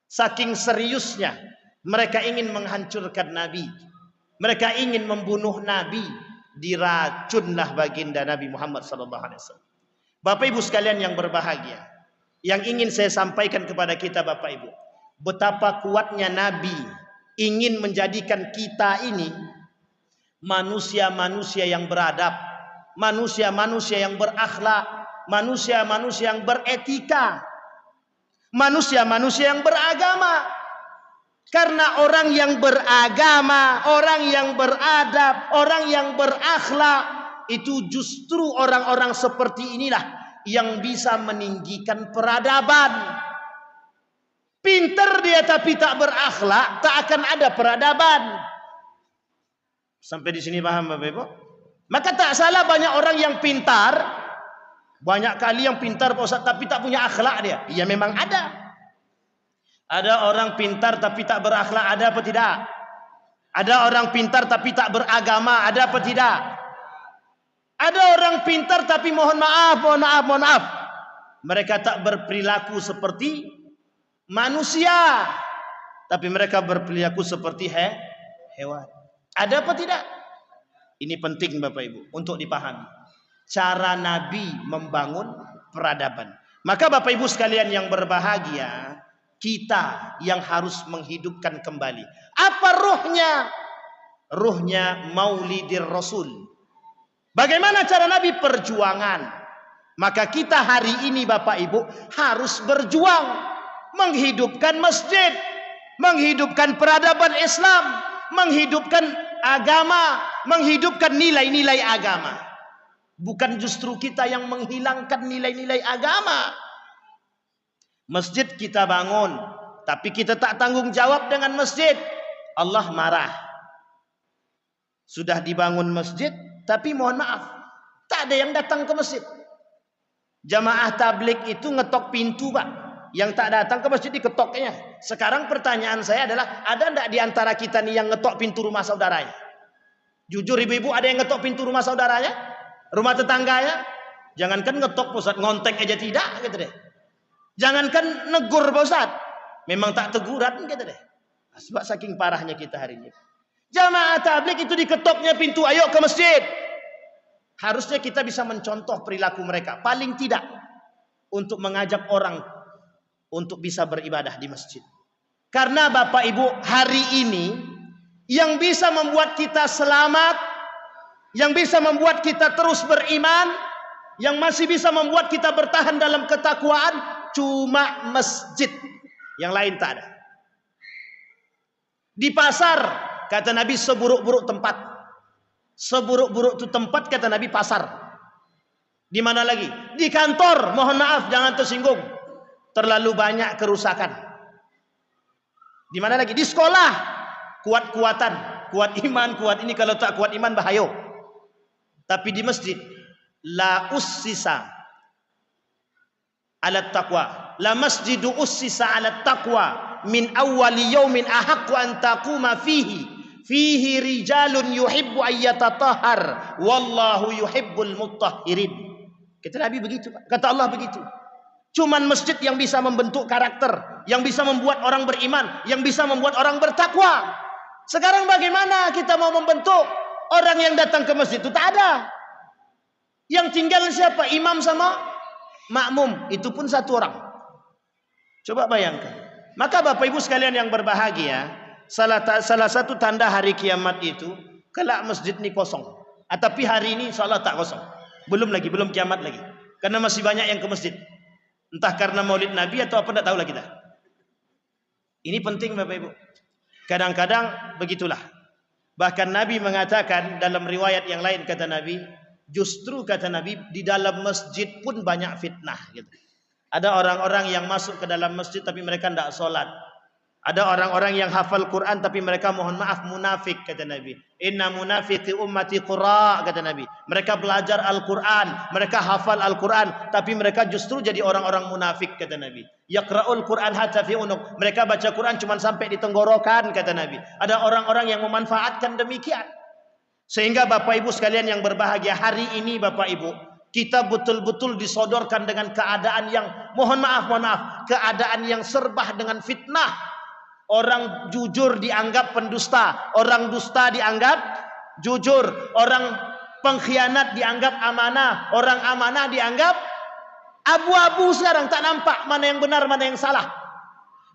Speaker 2: Saking seriusnya mereka ingin menghancurkan Nabi, mereka ingin membunuh Nabi, diracunlah baginda Nabi Muhammad sallallahu alaihi wasallam. Bapak Ibu sekalian yang berbahagia, yang ingin saya sampaikan kepada kita Bapak Ibu, betapa kuatnya Nabi ingin menjadikan kita ini manusia-manusia yang beradab, manusia-manusia yang berakhlak, manusia-manusia yang beretika, manusia-manusia yang beragama. Karena orang yang beragama, orang yang beradab, orang yang berakhlak, itu justru orang-orang seperti inilah yang bisa meninggikan peradaban. Pintar dia tapi tak berakhlak, tak akan ada peradaban. Sampai di sini paham Bapak Ibu? Maka tak salah banyak orang yang pintar, banyak kali yang pintar Pak Ustaz tapi tak punya akhlak dia. Ya memang ada. Ada orang pintar tapi tak berakhlak, ada apa tidak? Ada orang pintar tapi tak beragama, ada apa tidak? Ada orang pintar tapi mohon maaf. Mereka tak berperilaku seperti manusia, tapi mereka berperilaku seperti hewan. Ada apa tidak? Ini penting Bapak Ibu untuk dipahami. Cara Nabi membangun peradaban. Maka Bapak Ibu sekalian yang berbahagia, kita yang harus menghidupkan kembali. Apa ruhnya? Ruhnya Maulidir Rasul. Bagaimana cara Nabi? Perjuangan. Maka kita hari ini Bapak Ibu harus berjuang menghidupkan masjid, menghidupkan peradaban Islam, menghidupkan agama, menghidupkan nilai-nilai agama. Bukan justru kita yang menghilangkan nilai-nilai agama. Masjid kita bangun, tapi kita tak tanggung jawab dengan masjid, Allah marah. Sudah dibangun masjid, tapi mohon maaf, tak ada yang datang ke masjid. Jamaah tabligh itu ngetok pintu Pak, yang tak datang ke masjid diketoknya. Sekarang pertanyaan saya adalah, ada enggak di antara kita nih yang ngetok pintu rumah saudaranya? Jujur ibu-ibu, ada yang ngetok pintu rumah saudaranya? Rumah tetangganya? Jangankan ngetok Pak Ustaz, ngontek aja tidak gitu deh. Jangankan negur Pak Ustaz, memang tak teguran gitu deh. Sebab saking parahnya kita hari ini. Jamaah tabligh itu diketoknya pintu, ayo ke masjid. Harusnya kita bisa mencontoh perilaku mereka, paling tidak untuk mengajak orang untuk bisa beribadah di masjid. Karena Bapak Ibu, hari ini yang bisa membuat kita selamat, yang bisa membuat kita terus beriman, yang masih bisa membuat kita bertahan dalam ketakwaan, cuma masjid. Yang lain tak ada. Di pasar, kata Nabi, seburuk-buruk tempat. Seburuk-buruk itu tempat, kata Nabi, pasar. Di mana lagi? Di kantor, mohon maaf, jangan tersinggung, terlalu banyak kerusakan. Di mana lagi? Di sekolah, kuat-kuatan, kuat iman, kuat ini, kalau tak kuat iman bahaya. Tapi di masjid, la ussisa ala taqwa, la masjidu ussisa ala taqwa min awwali yaumin ahaqqu an taquma fihi rijalun yuhibbu ayyatatahhar wallahu yuhibbul mutahhirin. Kata Nabi begitu, kata Allah begitu. Cuman masjid yang bisa membentuk karakter, yang bisa membuat orang beriman, yang bisa membuat orang bertakwa. Sekarang bagaimana kita mau membentuk orang yang datang ke masjid? Itu tak ada. Yang tinggal siapa? Imam sama makmum, itu pun satu orang. Coba bayangkan. Maka Bapak Ibu sekalian yang berbahagia, salah satu tanda hari kiamat itu, kelak masjid ini kosong. Tapi hari ini insya Allah tak kosong. Belum kiamat lagi. Karena masih banyak yang ke masjid. Entah karena maulid Nabi atau apa, tidak tahulah kita. Ini penting Bapak Ibu. Kadang-kadang begitulah. Bahkan Nabi mengatakan dalam riwayat yang lain, kata Nabi, justru kata Nabi, di dalam masjid pun banyak fitnah gitu. Ada orang-orang yang masuk ke dalam masjid tapi mereka tidak sholat. Ada orang-orang yang hafal Quran tapi mereka mohon maaf munafik, kata Nabi. Inna munafiqi ummati qura, kata Nabi. Mereka belajar Al-Quran, mereka hafal Al-Quran, tapi mereka justru jadi orang-orang munafik, kata Nabi. Yaqra'ul Quran hatta fi unuq. Mereka baca Quran cuma sampai di tenggorokan, kata Nabi. Ada orang-orang yang memanfaatkan demikian. Sehingga Bapak Ibu sekalian yang berbahagia, hari ini Bapak Ibu, kita betul-betul disodorkan dengan keadaan yang mohon maaf, keadaan yang serba dengan fitnah. Orang jujur dianggap pendusta, orang dusta dianggap jujur, orang pengkhianat dianggap amanah, orang amanah dianggap Abu-abu sekarang, tak nampak mana yang benar, mana yang salah.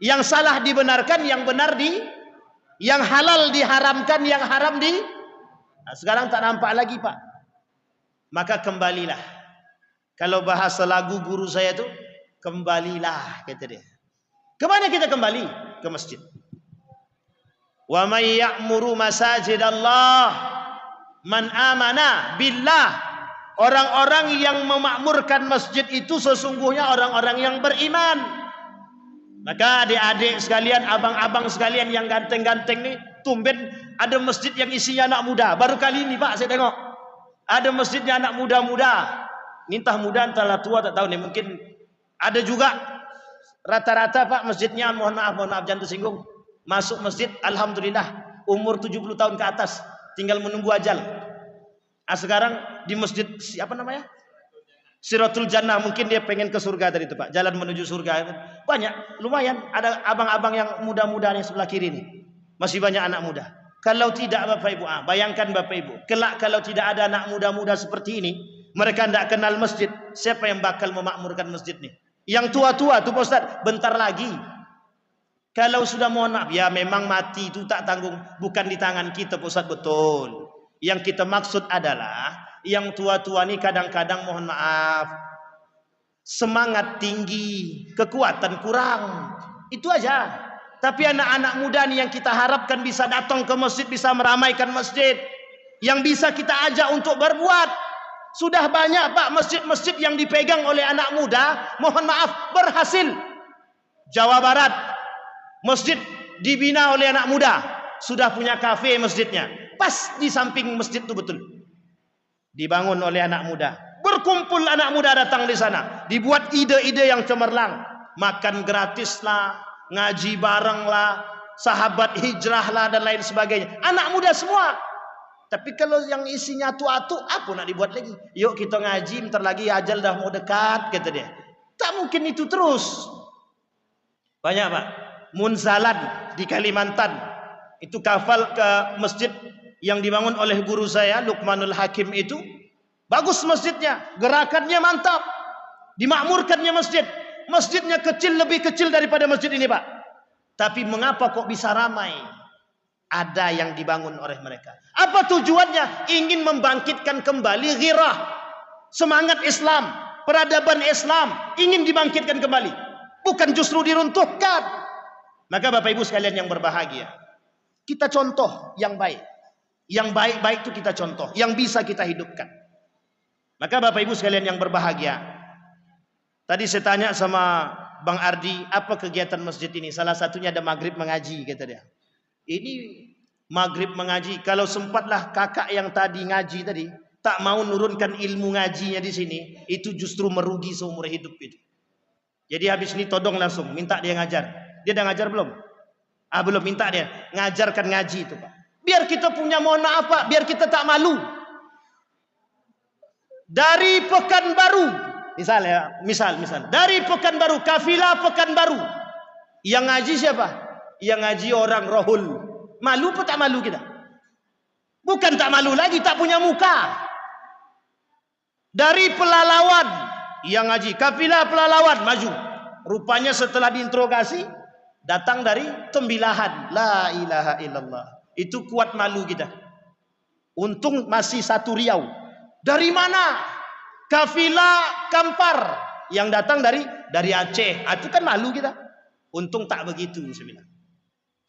Speaker 2: Yang salah dibenarkan, yang benar yang halal diharamkan, yang haram Nah, sekarang tak nampak lagi, Pak. Maka kembalilah. Kalau bahasa lagu guru saya tu, kembalilah, kata dia. Kemana kita kembali? Ke masjid. Wa may ya'muru masajidallah man amana billah. Orang-orang yang memakmurkan masjid itu sesungguhnya orang-orang yang beriman. Maka adik-adik sekalian, abang-abang sekalian yang ganteng-ganteng ni, tumben ada masjid yang isinya anak muda. Baru kali ini, Pak, saya tengok. Ada masjidnya anak muda-muda. Ini entah muda, entahlah tua, tak tahu ni. Mungkin ada juga rata-rata, Pak, masjidnya, mohon maaf jangan tersinggung. Masuk masjid, alhamdulillah, umur 70 tahun ke atas, tinggal menunggu ajal. Sekarang di masjid apa namanya? Siratul Jannah, mungkin dia pengen ke surga tadi itu, Pak. Jalan menuju surga. Banyak, lumayan ada abang-abang yang muda-muda yang sebelah kiri ini. Masih banyak anak muda. Kalau tidak Bapak Ibu, bayangkan Bapak Ibu, kelak kalau tidak ada anak muda-muda seperti ini, mereka tidak kenal masjid, siapa yang bakal memakmurkan masjid ini? Yang tua-tua tuh Pak Ustaz, bentar lagi. Kalau sudah mohon maaf, ya memang mati itu tak tanggung, bukan di tangan kita Pak Ustaz, betul. Yang kita maksud adalah yang tua-tua ini kadang-kadang mohon maaf, semangat tinggi, kekuatan kurang. Itu aja. Tapi anak-anak muda nih yang kita harapkan bisa datang ke masjid, bisa meramaikan masjid, yang bisa kita ajak untuk berbuat. Sudah banyak, Pak, masjid-masjid yang dipegang oleh anak muda, mohon maaf, berhasil. Jawa Barat, masjid dibina oleh anak muda, sudah punya kafe masjidnya. Pas di samping masjid itu betul. Dibangun oleh anak muda. Berkumpul anak muda datang di sana. Dibuat ide-ide yang cemerlang. Makan gratis lah, ngaji bareng lah, sahabat hijrah lah, dan lain sebagainya. Anak muda semua. Tapi kalau yang isinya atu-atu, apa nak dibuat lagi? Yuk kita ngaji, bentar lagi ajal dah mau dekat, kata dia. Tak mungkin itu terus. Banyak, Pak. Munzalan di Kalimantan. Itu kafal ke masjid yang dibangun oleh guru saya, Luqmanul Hakim itu. Bagus masjidnya, gerakannya mantap. Dimakmurkannya masjid. Masjidnya kecil, lebih kecil daripada masjid ini, Pak. Tapi mengapa kok bisa ramai? Ada yang dibangun oleh mereka. Apa tujuannya? Ingin membangkitkan kembali ghirah, semangat Islam, peradaban Islam. Ingin dibangkitkan kembali. Bukan justru diruntuhkan. Maka Bapak Ibu sekalian yang berbahagia, kita contoh yang baik. Yang baik-baik itu kita contoh, yang bisa kita hidupkan. Maka Bapak Ibu sekalian yang berbahagia, tadi saya tanya sama Bang Ardi, apa kegiatan masjid ini? Salah satunya ada maghrib mengaji, kata dia. Ini maghrib mengaji, kalau sempatlah kakak yang tadi ngaji tadi, tak mau nurunkan ilmu ngajinya di sini, itu justru merugi seumur hidup itu. Jadi habis ini todong langsung, minta dia ngajar. Dia dah ngajar belum? Belum, minta dia ngajarkan ngaji itu, Pak. Biar kita punya, mohon maaf, Pak, biar kita tak malu. Dari Pekanbaru, misal, dari Pekanbaru, kafilah Pekanbaru, yang ngaji siapa? Yang ngaji orang Rohul. Malu apa tak malu kita? Bukan tak malu lagi, tak punya muka. Dari Pelalawan, yang ngaji kafilah Pelalawan, maju. Rupanya setelah diinterogasi, datang dari Tembilahan. La ilaha illallah. Itu kuat malu kita. Untung masih satu Riau. Dari mana? Kafilah Kampar yang datang dari Aceh. Itu kan malu kita. Untung tak begitu sebenarnya.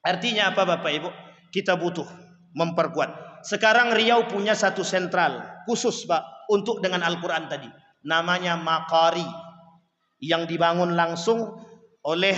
Speaker 2: Artinya apa Bapak Ibu? Kita butuh memperkuat. Sekarang Riau punya satu sentral khusus, Pak, untuk dengan Al-Quran tadi. Namanya Maqari. Yang dibangun langsung oleh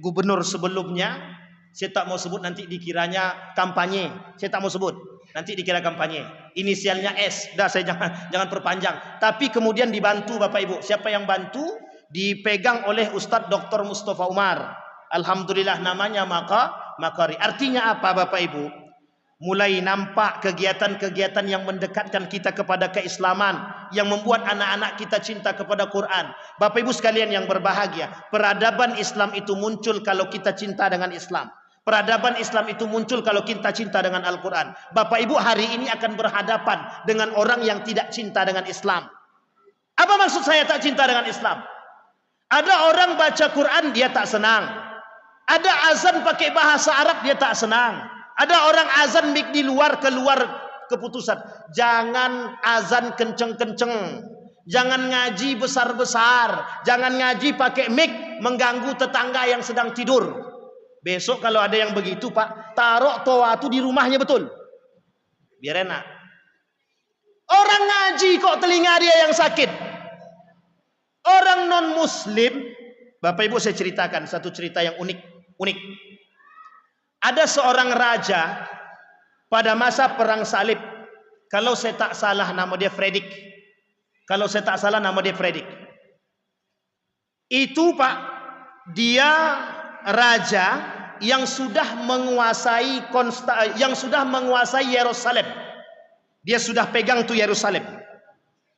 Speaker 2: gubernur sebelumnya. Saya tak mau sebut, nanti dikiranya kampanye. Saya tak mau sebut, nanti dikira kampanye. Inisialnya S. Dah, saya jangan perpanjang. Tapi kemudian dibantu Bapak Ibu. Siapa yang bantu? Dipegang oleh Ustadz Dr. Mustafa Umar. Alhamdulillah, namanya Maqari. Artinya apa Bapak Ibu? Mulai nampak kegiatan-kegiatan yang mendekatkan kita kepada keislaman, yang membuat anak-anak kita cinta kepada Quran. Bapak Ibu sekalian yang berbahagia, peradaban Islam itu muncul kalau kita cinta dengan Islam. Peradaban Islam itu muncul kalau kita cinta dengan Al-Quran. Bapak Ibu hari ini akan berhadapan dengan orang yang tidak cinta dengan Islam. Apa maksud saya tak cinta dengan Islam? Ada orang baca Quran dia tak senang. Ada azan pakai bahasa Arab dia tak senang. Ada orang azan mik di luar keluar keputusan. Jangan azan kenceng-kenceng. Jangan ngaji besar-besar. Jangan ngaji pakai mik mengganggu tetangga yang sedang tidur. Besok kalau ada yang begitu Pak, taruh toa itu di rumahnya betul. Biar enak. Orang ngaji kok telinga dia yang sakit. Orang non muslim, Bapak Ibu saya ceritakan satu cerita yang unik. Ada seorang raja pada masa perang salib. Kalau saya tak salah nama dia Fredrik. Itu Pak, dia raja yang sudah menguasai Yerusalem. Dia sudah pegang tuh Yerusalem.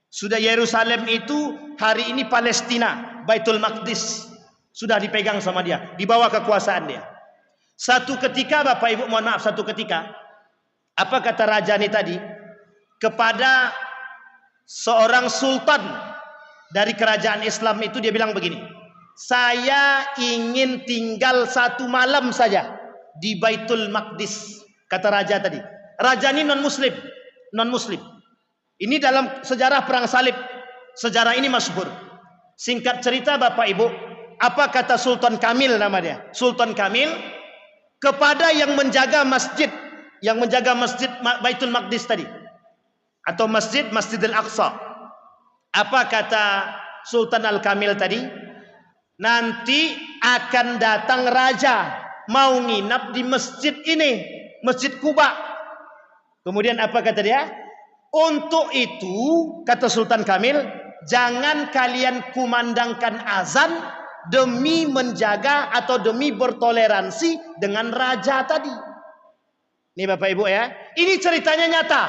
Speaker 2: Sudah Yerusalem itu hari ini Palestina, Baitul Maqdis sudah dipegang sama dia, di bawah kekuasaan dia. Satu ketika Bapak Ibu, mohon maaf, apa kata raja ini tadi kepada seorang sultan dari kerajaan Islam itu, dia bilang begini, saya ingin tinggal 1 malam saja di Baitul Maqdis, kata raja tadi. Raja ini non muslim. Ini dalam sejarah perang salib. Sejarah ini masyhur. Singkat cerita Bapak Ibu, apa kata Sultan Kamil nama dia? Sultan Kamil kepada yang menjaga masjid Baitul Maqdis tadi, atau Masjidil Aqsa. Apa kata Sultan Al-Kamil tadi? Nanti akan datang raja mau nginap di masjid ini, Masjid Kuba. Kemudian apa kata dia? Untuk itu, kata Sultan Kamil, jangan kalian kumandangkan azan demi menjaga atau demi bertoleransi dengan raja tadi. Ini Bapak Ibu ya, ini ceritanya nyata.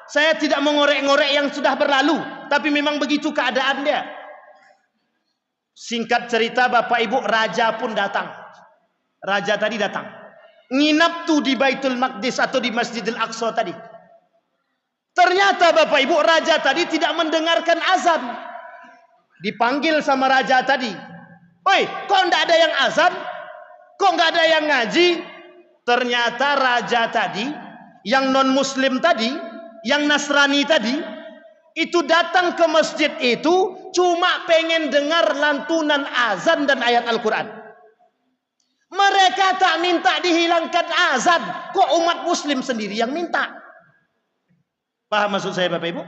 Speaker 2: Saya tidak mengorek-ngorek yang sudah berlalu, tapi memang begitu keadaan dia. Singkat cerita Bapak Ibu, raja pun datang. Raja tadi datang, nginap tuh di Baitul Maqdis atau di Masjidil Aqsa tadi. Ternyata Bapak Ibu, raja tadi tidak mendengarkan azan. Dipanggil sama raja tadi, "Oi, kok enggak ada yang azan? Kok enggak ada yang ngaji?" Ternyata raja tadi, yang non muslim tadi, yang Nasrani tadi, itu datang ke masjid itu cuma pengen dengar lantunan azan dan ayat Al-Quran. Mereka tak minta dihilangkan azan, kok umat muslim sendiri yang minta. Paham maksud saya Bapak Ibu?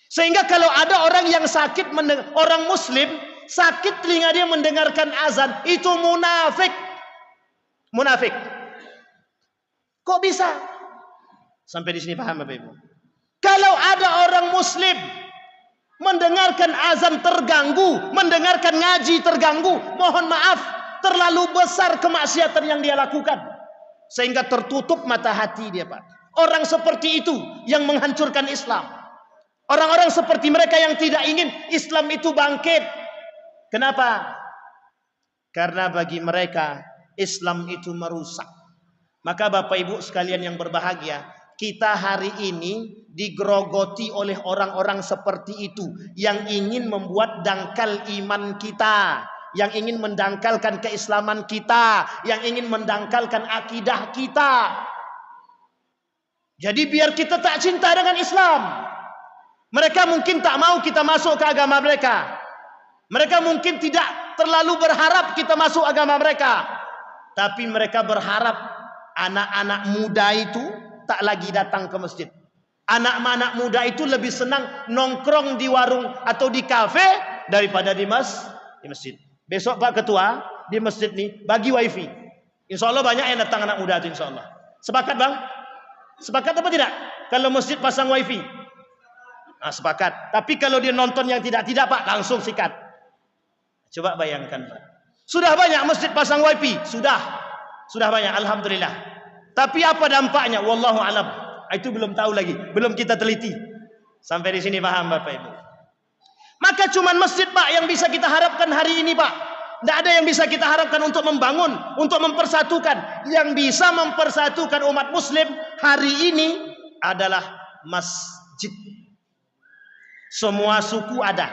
Speaker 2: Sehingga kalau ada orang yang sakit, orang muslim sakit telinga dia mendengarkan azan, itu munafik. Kok bisa? Sampai di sini paham Bapak Ibu? Kalau ada orang muslim mendengarkan azan terganggu, mendengarkan ngaji terganggu, mohon maaf, terlalu besar kemaksiatan yang dia lakukan sehingga tertutup mata hati dia Pak. Orang seperti itu yang menghancurkan Islam. Orang-orang seperti mereka yang tidak ingin Islam itu bangkit. Kenapa? Karena bagi mereka Islam itu merusak. Maka Bapak Ibu sekalian yang berbahagia, kita hari ini digerogoti oleh orang-orang seperti itu yang ingin membuat dangkal iman kita, yang ingin mendangkalkan keislaman kita, yang ingin mendangkalkan akidah kita. Jadi biar kita tak cinta dengan Islam. Mereka mungkin tak mau kita masuk ke agama mereka. Mereka mungkin tidak terlalu berharap kita masuk agama mereka. Tapi mereka berharap anak-anak muda itu tak lagi datang ke masjid. Anak-anak muda itu lebih senang nongkrong di warung atau di kafe daripada di masjid. Besok Pak Ketua di masjid nih bagi wifi. Insya Allah banyak yang datang anak muda itu insya Allah. Sepakat Bang? Sepakat apa tidak? Kalau masjid pasang wifi, nah, sepakat. Tapi kalau dia nonton yang tidak Pak, langsung sikat. Coba bayangkan Pak. Sudah banyak masjid pasang wifi, sudah banyak, alhamdulillah. Tapi apa dampaknya? Wallahu alam. Itu belum tahu lagi, belum kita teliti. Sampai di sini paham Bapak Ibu? Maka cuman masjid Pak yang bisa kita harapkan hari ini Pak. Tidak ada yang bisa kita harapkan untuk membangun, untuk mempersatukan. Yang bisa mempersatukan umat muslim hari ini adalah masjid. Semua suku ada.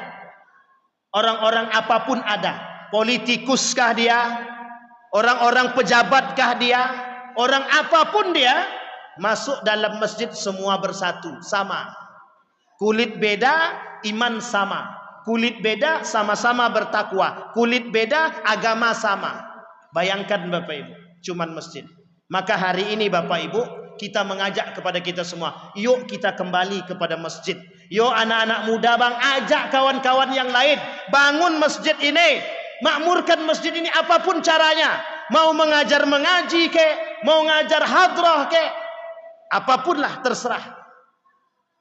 Speaker 2: Orang-orang apapun ada. Politikuskah dia? Orang-orang pejabatkah dia? Orang apapun dia, masuk dalam masjid semua bersatu, sama. Kulit beda, iman sama. Kulit beda, sama-sama bertakwa. Kulit beda, agama sama. Bayangkan Bapak Ibu, cuman masjid. Maka hari ini Bapak Ibu, kita mengajak kepada kita semua, yuk kita kembali kepada masjid. Yuk anak-anak muda bang, ajak kawan-kawan yang lain, bangun masjid ini, makmurkan masjid ini apapun caranya. Mau mengajar mengaji ke, mau ngajar hadrah ke, apapun lah terserah.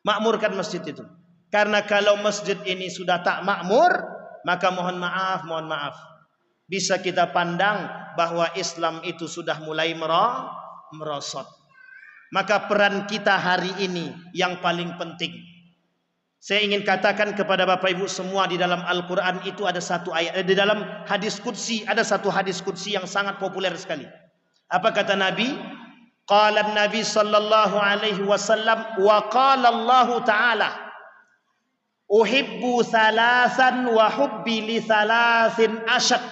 Speaker 2: Makmurkan masjid itu. Karena kalau masjid ini sudah tak makmur, maka mohon maaf, bisa kita pandang bahwa Islam itu sudah mulai merosot. Maka peran kita hari ini yang paling penting. Saya ingin katakan kepada Bapak Ibu semua, di dalam Al-Quran itu ada satu ayat, di dalam hadis qudsi ada satu hadis qudsi yang sangat populer sekali. Apa kata Nabi? Qala Nabi sallallahu alaihi wasallam, wa qala Allah Ta'ala, uhibbu thalathan wa hubbi li thalathin asyad.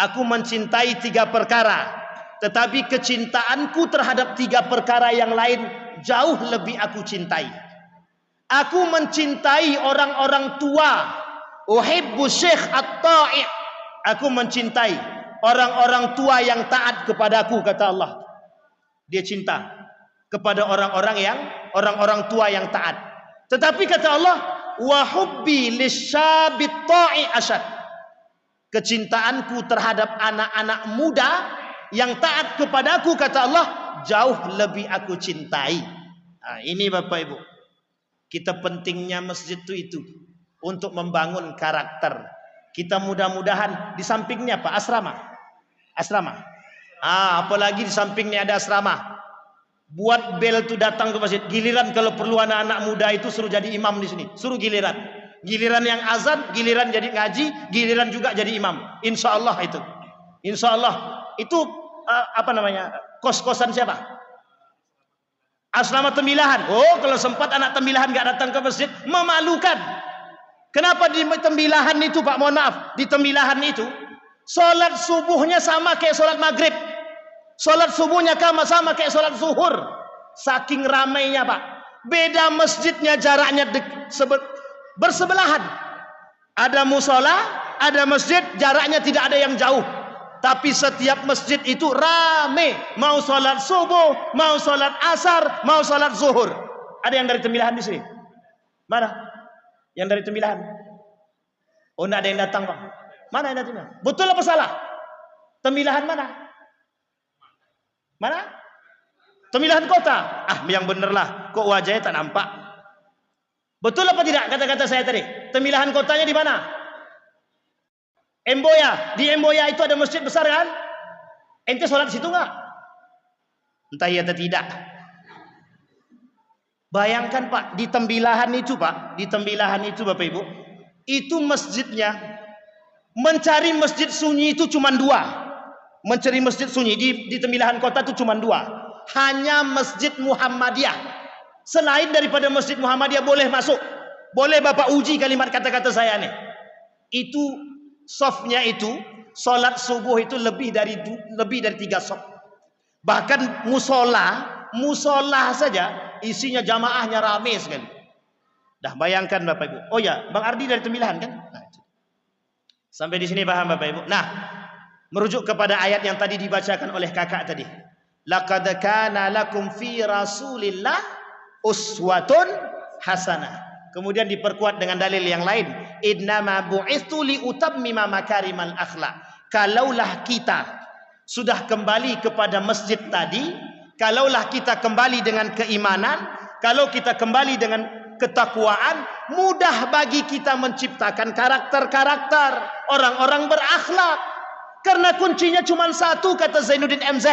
Speaker 2: Aku mencintai 3 perkara, tetapi kecintaanku terhadap 3 perkara yang lain jauh lebih aku cintai. Aku mencintai orang-orang tua. Uhibbu syekh at-ta'i'. Aku mencintai orang-orang tua yang taat kepadaku, kata Allah. Dia cinta kepada orang-orang tua yang taat. Tetapi kata Allah, wa hubbi lisyabit ta'i asyad. Kecintaanku terhadap anak-anak muda yang taat kepadaku, kata Allah, jauh lebih aku cintai. Nah, ini Bapak Ibu, kita pentingnya masjid itu untuk membangun karakter. Kita mudah-mudahan di sampingnya Pak asrama. Apalagi di sampingnya ada asrama. Buat bel itu datang ke masjid. Giliran kalau perlu anak-anak muda itu suruh jadi imam di sini. Suruh giliran. Giliran yang azan, giliran jadi ngaji, giliran juga jadi imam. Insya Allah itu. Insya Allah itu kos-kosan siapa? Asrama Tembilahan. Oh, kalau sempat anak Tembilahan nggak datang ke masjid, memalukan. Kenapa di Tembilahan itu Pak? Mohon maaf, di Tembilahan itu sholat subuhnya sama kayak sholat maghrib, sholat subuhnya sama kayak sholat zuhur. Saking ramainya Pak. Beda masjidnya, jaraknya bersebelahan. Ada musola, ada masjid, jaraknya tidak ada yang jauh. Tapi setiap masjid itu rame. Mau sholat subuh, mau sholat asar, mau sholat zuhur. Ada yang dari Tembilahan di sini? Mana? Yang dari Tembilahan? Oh, enggak ada yang datang Bang. Mana yang datang? Betul apa salah? Tembilahan mana? Mana? Tembilahan kota. Yang bener lah. Kok wajahnya tak nampak? Betul apa tidak kata-kata saya tadi? Tembilahan kotanya di mana? Emboya. Di Emboya itu ada masjid besar kan? Ente sholat di situ nggak? Entah iya atau tidak. Bayangkan Pak, di Tembilahan itu Pak, di Tembilahan itu Bapak Ibu, itu masjidnya, mencari masjid sunyi itu cuma 2. Mencari masjid sunyi di Tembilahan kota itu cuma 2. Hanya Masjid Muhammadiyah. Selain daripada Masjid Muhammadiyah boleh masuk. Boleh Bapak uji kalimat kata-kata saya nih. Itu softnya itu, sholat subuh itu lebih dari 3 soft. Bahkan musola saja isinya jamaahnya ramai sekali. Dah bayangkan Bapak Ibu. Oh ya, Bang Ardi dari Tembilahan kan? Nah, sampai di sini paham Bapak Ibu. Nah, merujuk kepada ayat yang tadi dibacakan oleh kakak tadi. Laqad kana lakum fi Rasulillah uswatun hasanah. Kemudian diperkuat dengan dalil yang lain. Innama bu'istu liutammima makarimal akhlak. Kalaulah kita sudah kembali kepada masjid tadi, kalaulah kita kembali dengan keimanan, kalau kita kembali dengan ketakwaan, mudah bagi kita menciptakan karakter-karakter orang-orang berakhlak. Karena kuncinya cuma 1, kata Zainuddin MZ.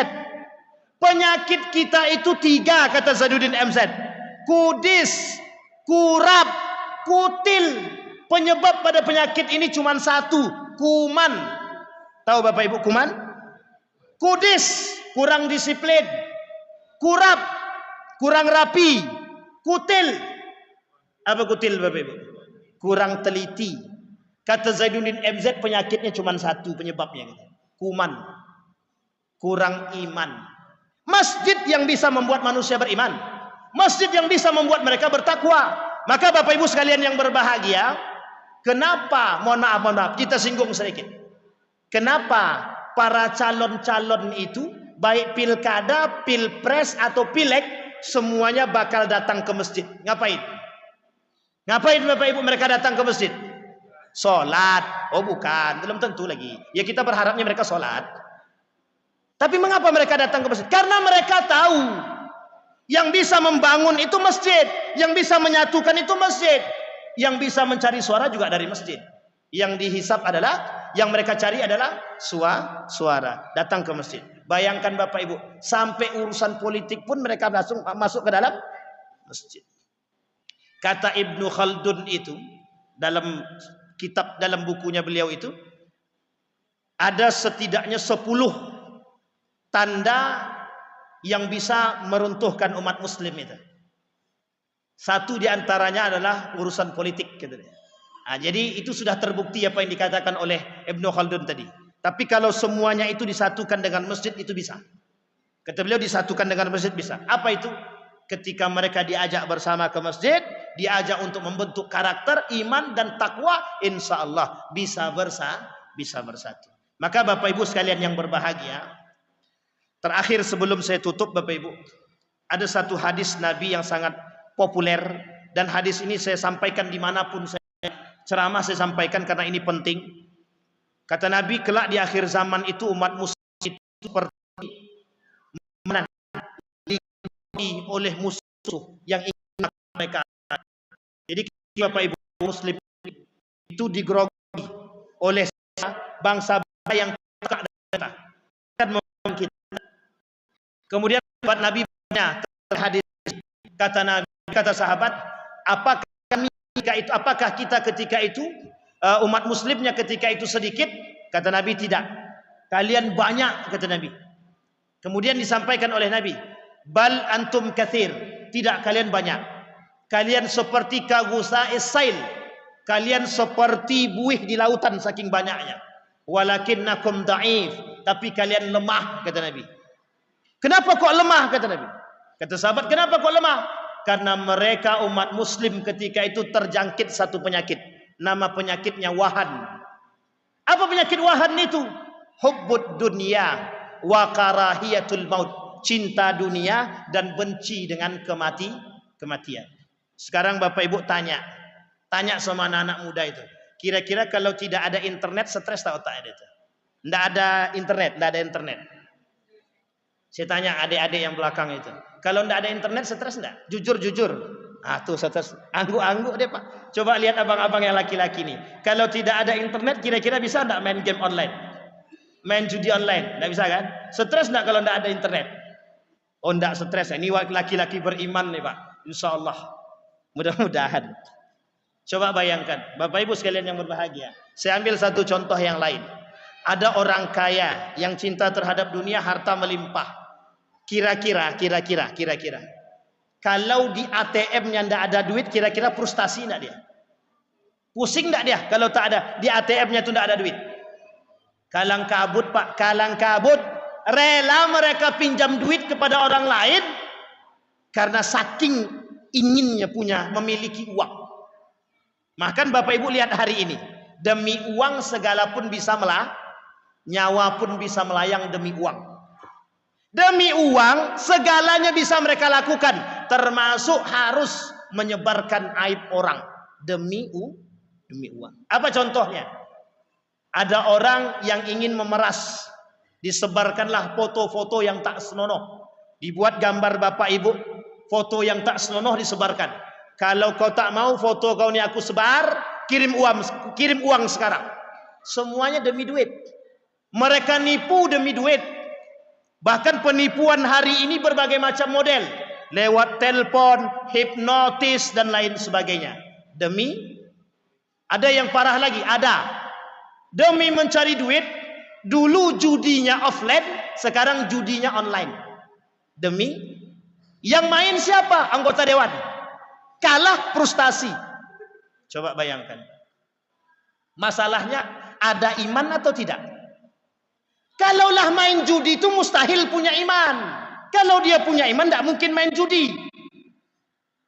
Speaker 2: Penyakit kita itu 3, kata Zainuddin MZ. Kudis, kurap, kutil. Penyebab pada penyakit ini cuma 1, kuman. Tahu Bapak Ibu kuman? Kudis, kurang disiplin. Kurap, kurang rapi. Kutil, Apa kutil Bapak Ibu? Kurang teliti. Kata Zainuddin MZ penyakitnya cuma satu penyebabnya. Kuman. Kurang iman. Masjid yang bisa membuat manusia beriman. Masjid yang bisa membuat mereka bertakwa. Maka Bapak Ibu sekalian yang berbahagia, kenapa, mohon maaf, kita singgung sedikit. Kenapa para calon-calon itu, baik pilkada, pilpres atau pileg, semuanya bakal datang ke masjid? Ngapain? Ngapain Bapak Ibu mereka datang ke masjid? Sholat. Oh bukan, belum tentu lagi. Ya kita berharapnya mereka sholat. Tapi mengapa mereka datang ke masjid? Karena mereka tahu yang bisa membangun itu masjid, yang bisa menyatukan itu masjid, yang bisa mencari suara juga dari masjid. Yang dihisap adalah, yang mereka cari adalah suara. Datang ke masjid. Bayangkan Bapak Ibu, sampai urusan politik pun mereka langsung masuk ke dalam masjid. Kata Ibnu Khaldun itu dalam kitab, dalam bukunya beliau itu, ada setidaknya 10 tanda yang bisa meruntuhkan umat muslim itu. Satu diantaranya adalah urusan politik, gitu. Nah, jadi itu sudah terbukti apa yang dikatakan oleh Ibnu Khaldun tadi. Tapi kalau semuanya itu disatukan dengan masjid, itu bisa. Kata beliau, disatukan dengan masjid bisa. Apa itu? Ketika mereka diajak bersama ke masjid, diajak untuk membentuk karakter, iman dan takwa, insya Allah bisa bersatu. Maka Bapak Ibu sekalian yang berbahagia, terakhir sebelum saya tutup Bapak Ibu, ada satu hadis Nabi yang sangat populer, dan hadis ini saya sampaikan dimanapun saya ceramah, saya sampaikan karena ini penting. Kata Nabi, kelak di akhir zaman itu umat muslim itu seperti menang oleh musuh yang ingin mereka. Jadi Bapak Ibu muslim itu digrogi oleh bangsa yang tak ada. Kemudian sahabat Nabi banyak terhadis, kata Nabi, kata sahabat, apakah kita ketika itu umat muslimnya ketika itu sedikit? Kata Nabi, tidak. Kalian banyak, kata Nabi. Kemudian disampaikan oleh Nabi, bal antum katsir. Tidak, kalian banyak. Kalian seperti kagusa isail. Kalian seperti buih di lautan saking banyaknya. Walakinnakum da'if. Tapi kalian lemah, kata Nabi. Kenapa kok lemah, kata Nabi? Kata sahabat, kenapa kok lemah? Karena mereka umat muslim ketika itu terjangkit satu penyakit. Nama penyakitnya wahan. Apa penyakit wahan itu? Hubbud dunya wa karahiyatul maut. Cinta dunia dan benci dengan kematian. Sekarang Bapak Ibu tanya sama anak-anak muda itu. Kira-kira kalau tidak ada internet, stres tak otak itu? Tidak ada internet. Saya tanya adik-adik yang belakang itu. Kalau tidak ada internet, stres tidak? Jujur. Ah tuh stres. Angguk-angguk deh Pak. Coba lihat abang-abang yang laki-laki nih. Kalau tidak ada internet, kira-kira bisa tidak main game online? Main judi online? Tidak bisa kan? Stres tidak kalau tidak ada internet? Oh tidak stres. Ini laki-laki beriman nih Pak. Insya Allah. Mudah-mudahan. Coba bayangkan. Bapak Ibu sekalian yang berbahagia. Saya ambil satu contoh yang lain. Ada orang kaya yang cinta terhadap dunia, harta melimpah. Kira-kira. Kalau di ATM-nya tidak ada duit, kira-kira frustasi tidak dia? Pusing tidak dia kalau tak ada? Di ATM-nya itu tidak ada duit. Kalang kabut Pak, kalang kabut. Rela mereka pinjam duit kepada orang lain karena saking inginnya memiliki uang. Bahkan Bapak Ibu lihat hari ini, demi uang segala pun bisa nyawa pun bisa melayang demi uang. Demi uang segalanya bisa mereka lakukan, termasuk harus menyebarkan aib orang demi uang. Apa contohnya? Ada orang yang ingin memeras, disebarkanlah foto-foto yang tak senonoh. Dibuat gambar Bapak Ibu, foto yang tak senonoh disebarkan. Kalau kau tak mau foto kau ni aku sebar, kirim uang sekarang. Semuanya demi duit. Mereka nipu demi duit. Bahkan penipuan hari ini berbagai macam model. Lewat telepon, hipnotis dan lain sebagainya. Ada yang parah lagi, demi mencari duit. Dulu judinya offline, sekarang judinya online. Demi yang main siapa? Anggota dewan. kalah frustasi. Coba bayangkan. Masalahnya ada iman atau tidak? Kalaulah main judi itu mustahil punya iman. Kalau dia punya iman tidak mungkin main judi.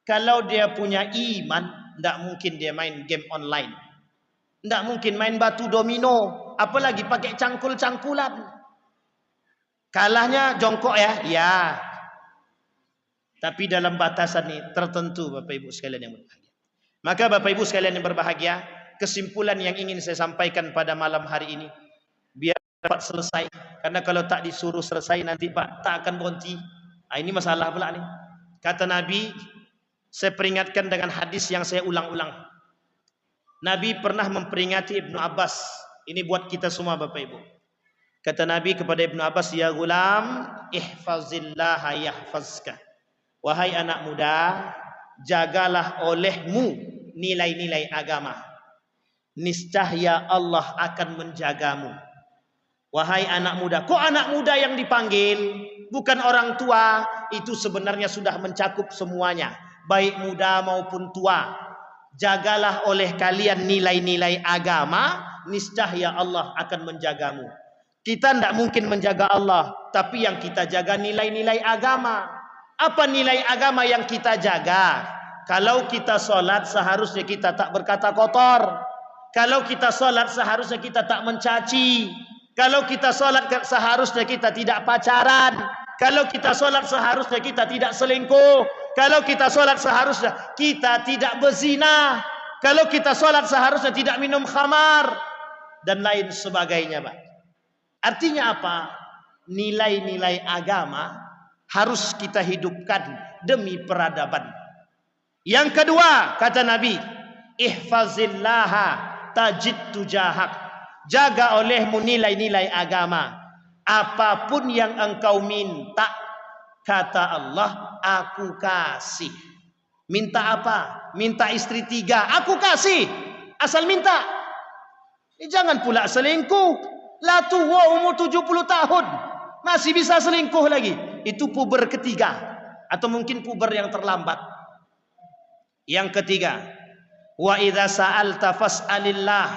Speaker 2: Kalau dia punya iman tidak mungkin dia main game online. Tidak mungkin main batu domino, apalagi pakai cangkul-cangkulan. Kalahnya jongkok ya, ya. Tapi dalam batasan ini tertentu, Bapak Ibu sekalian yang berbahagia. Maka Bapak Ibu sekalian yang berbahagia, kesimpulan yang ingin saya sampaikan pada malam hari ini, biar dapat selesai. Karena kalau tak disuruh selesai nanti Pak tak akan berhenti. Nah, ini masalah pula nih. Kata Nabi, saya peringatkan dengan hadis yang saya ulang-ulang. Nabi pernah memperingati Ibnu Abbas. Ini buat kita semua Bapak Ibu. Kata Nabi kepada Ibnu Abbas, ya gulam, ihfazillaha yahfazka. Wahai anak muda, jagalah olehmu nilai-nilai agama. Niscaya Allah akan menjagamu. Wahai anak muda, kok anak muda yang dipanggil? Bukan orang tua, itu sebenarnya sudah mencakup semuanya. Baik muda maupun tua. Jagalah oleh kalian nilai-nilai agama, niscaya Allah akan menjagamu. Kita tidak mungkin menjaga Allah, tapi yang kita jaga nilai-nilai agama. Apa nilai agama yang kita jaga? Kalau kita sholat seharusnya kita tak berkata kotor. Kalau kita sholat seharusnya kita tak mencaci. Kalau kita sholat seharusnya kita tidak pacaran. Kalau kita sholat seharusnya kita tidak selingkuh. Kalau kita sholat seharusnya kita tidak berzina. Kalau kita sholat seharusnya tidak minum khamar. Dan lain sebagainya, Pak. Artinya apa? Nilai-nilai agama harus kita hidupkan demi peradaban. Yang kedua, kata Nabi, ihfazillaha tajid tujahak. Jaga olehmu nilai-nilai agama. Apapun yang engkau minta, kata Allah, aku kasih. Minta apa? Minta istri 3, aku kasih. Asal minta. Jangan pula selingkuh. Lah tua umur 70 tahun. Masih bisa selingkuh lagi. Itu puber ketiga. Atau mungkin puber yang terlambat. Yang ketiga. Wa idza sa'alta fas'alillah.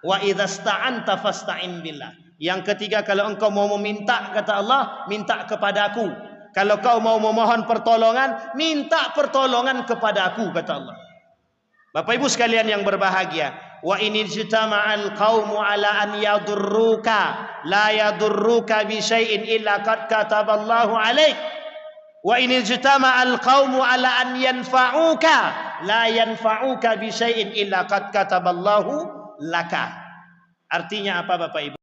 Speaker 2: Wa idza sta'anta fasta'in billah. Yang ketiga, kalau engkau mau meminta, kata Allah, minta kepadaku. Kalau kau mau memohon pertolongan, minta pertolongan kepadaku, kata Allah. Bapak Ibu sekalian yang berbahagia, wa in ijtama'al qaumu ala an yadurruka la yadurruka bi syai'in illa qad kataballahu 'alaik. Wa in ijtama'al qaumu ala an yanfa'uka la yanfa'uka bi syai'in illa qad kataballahu laka. Artinya apa Bapak Ibu?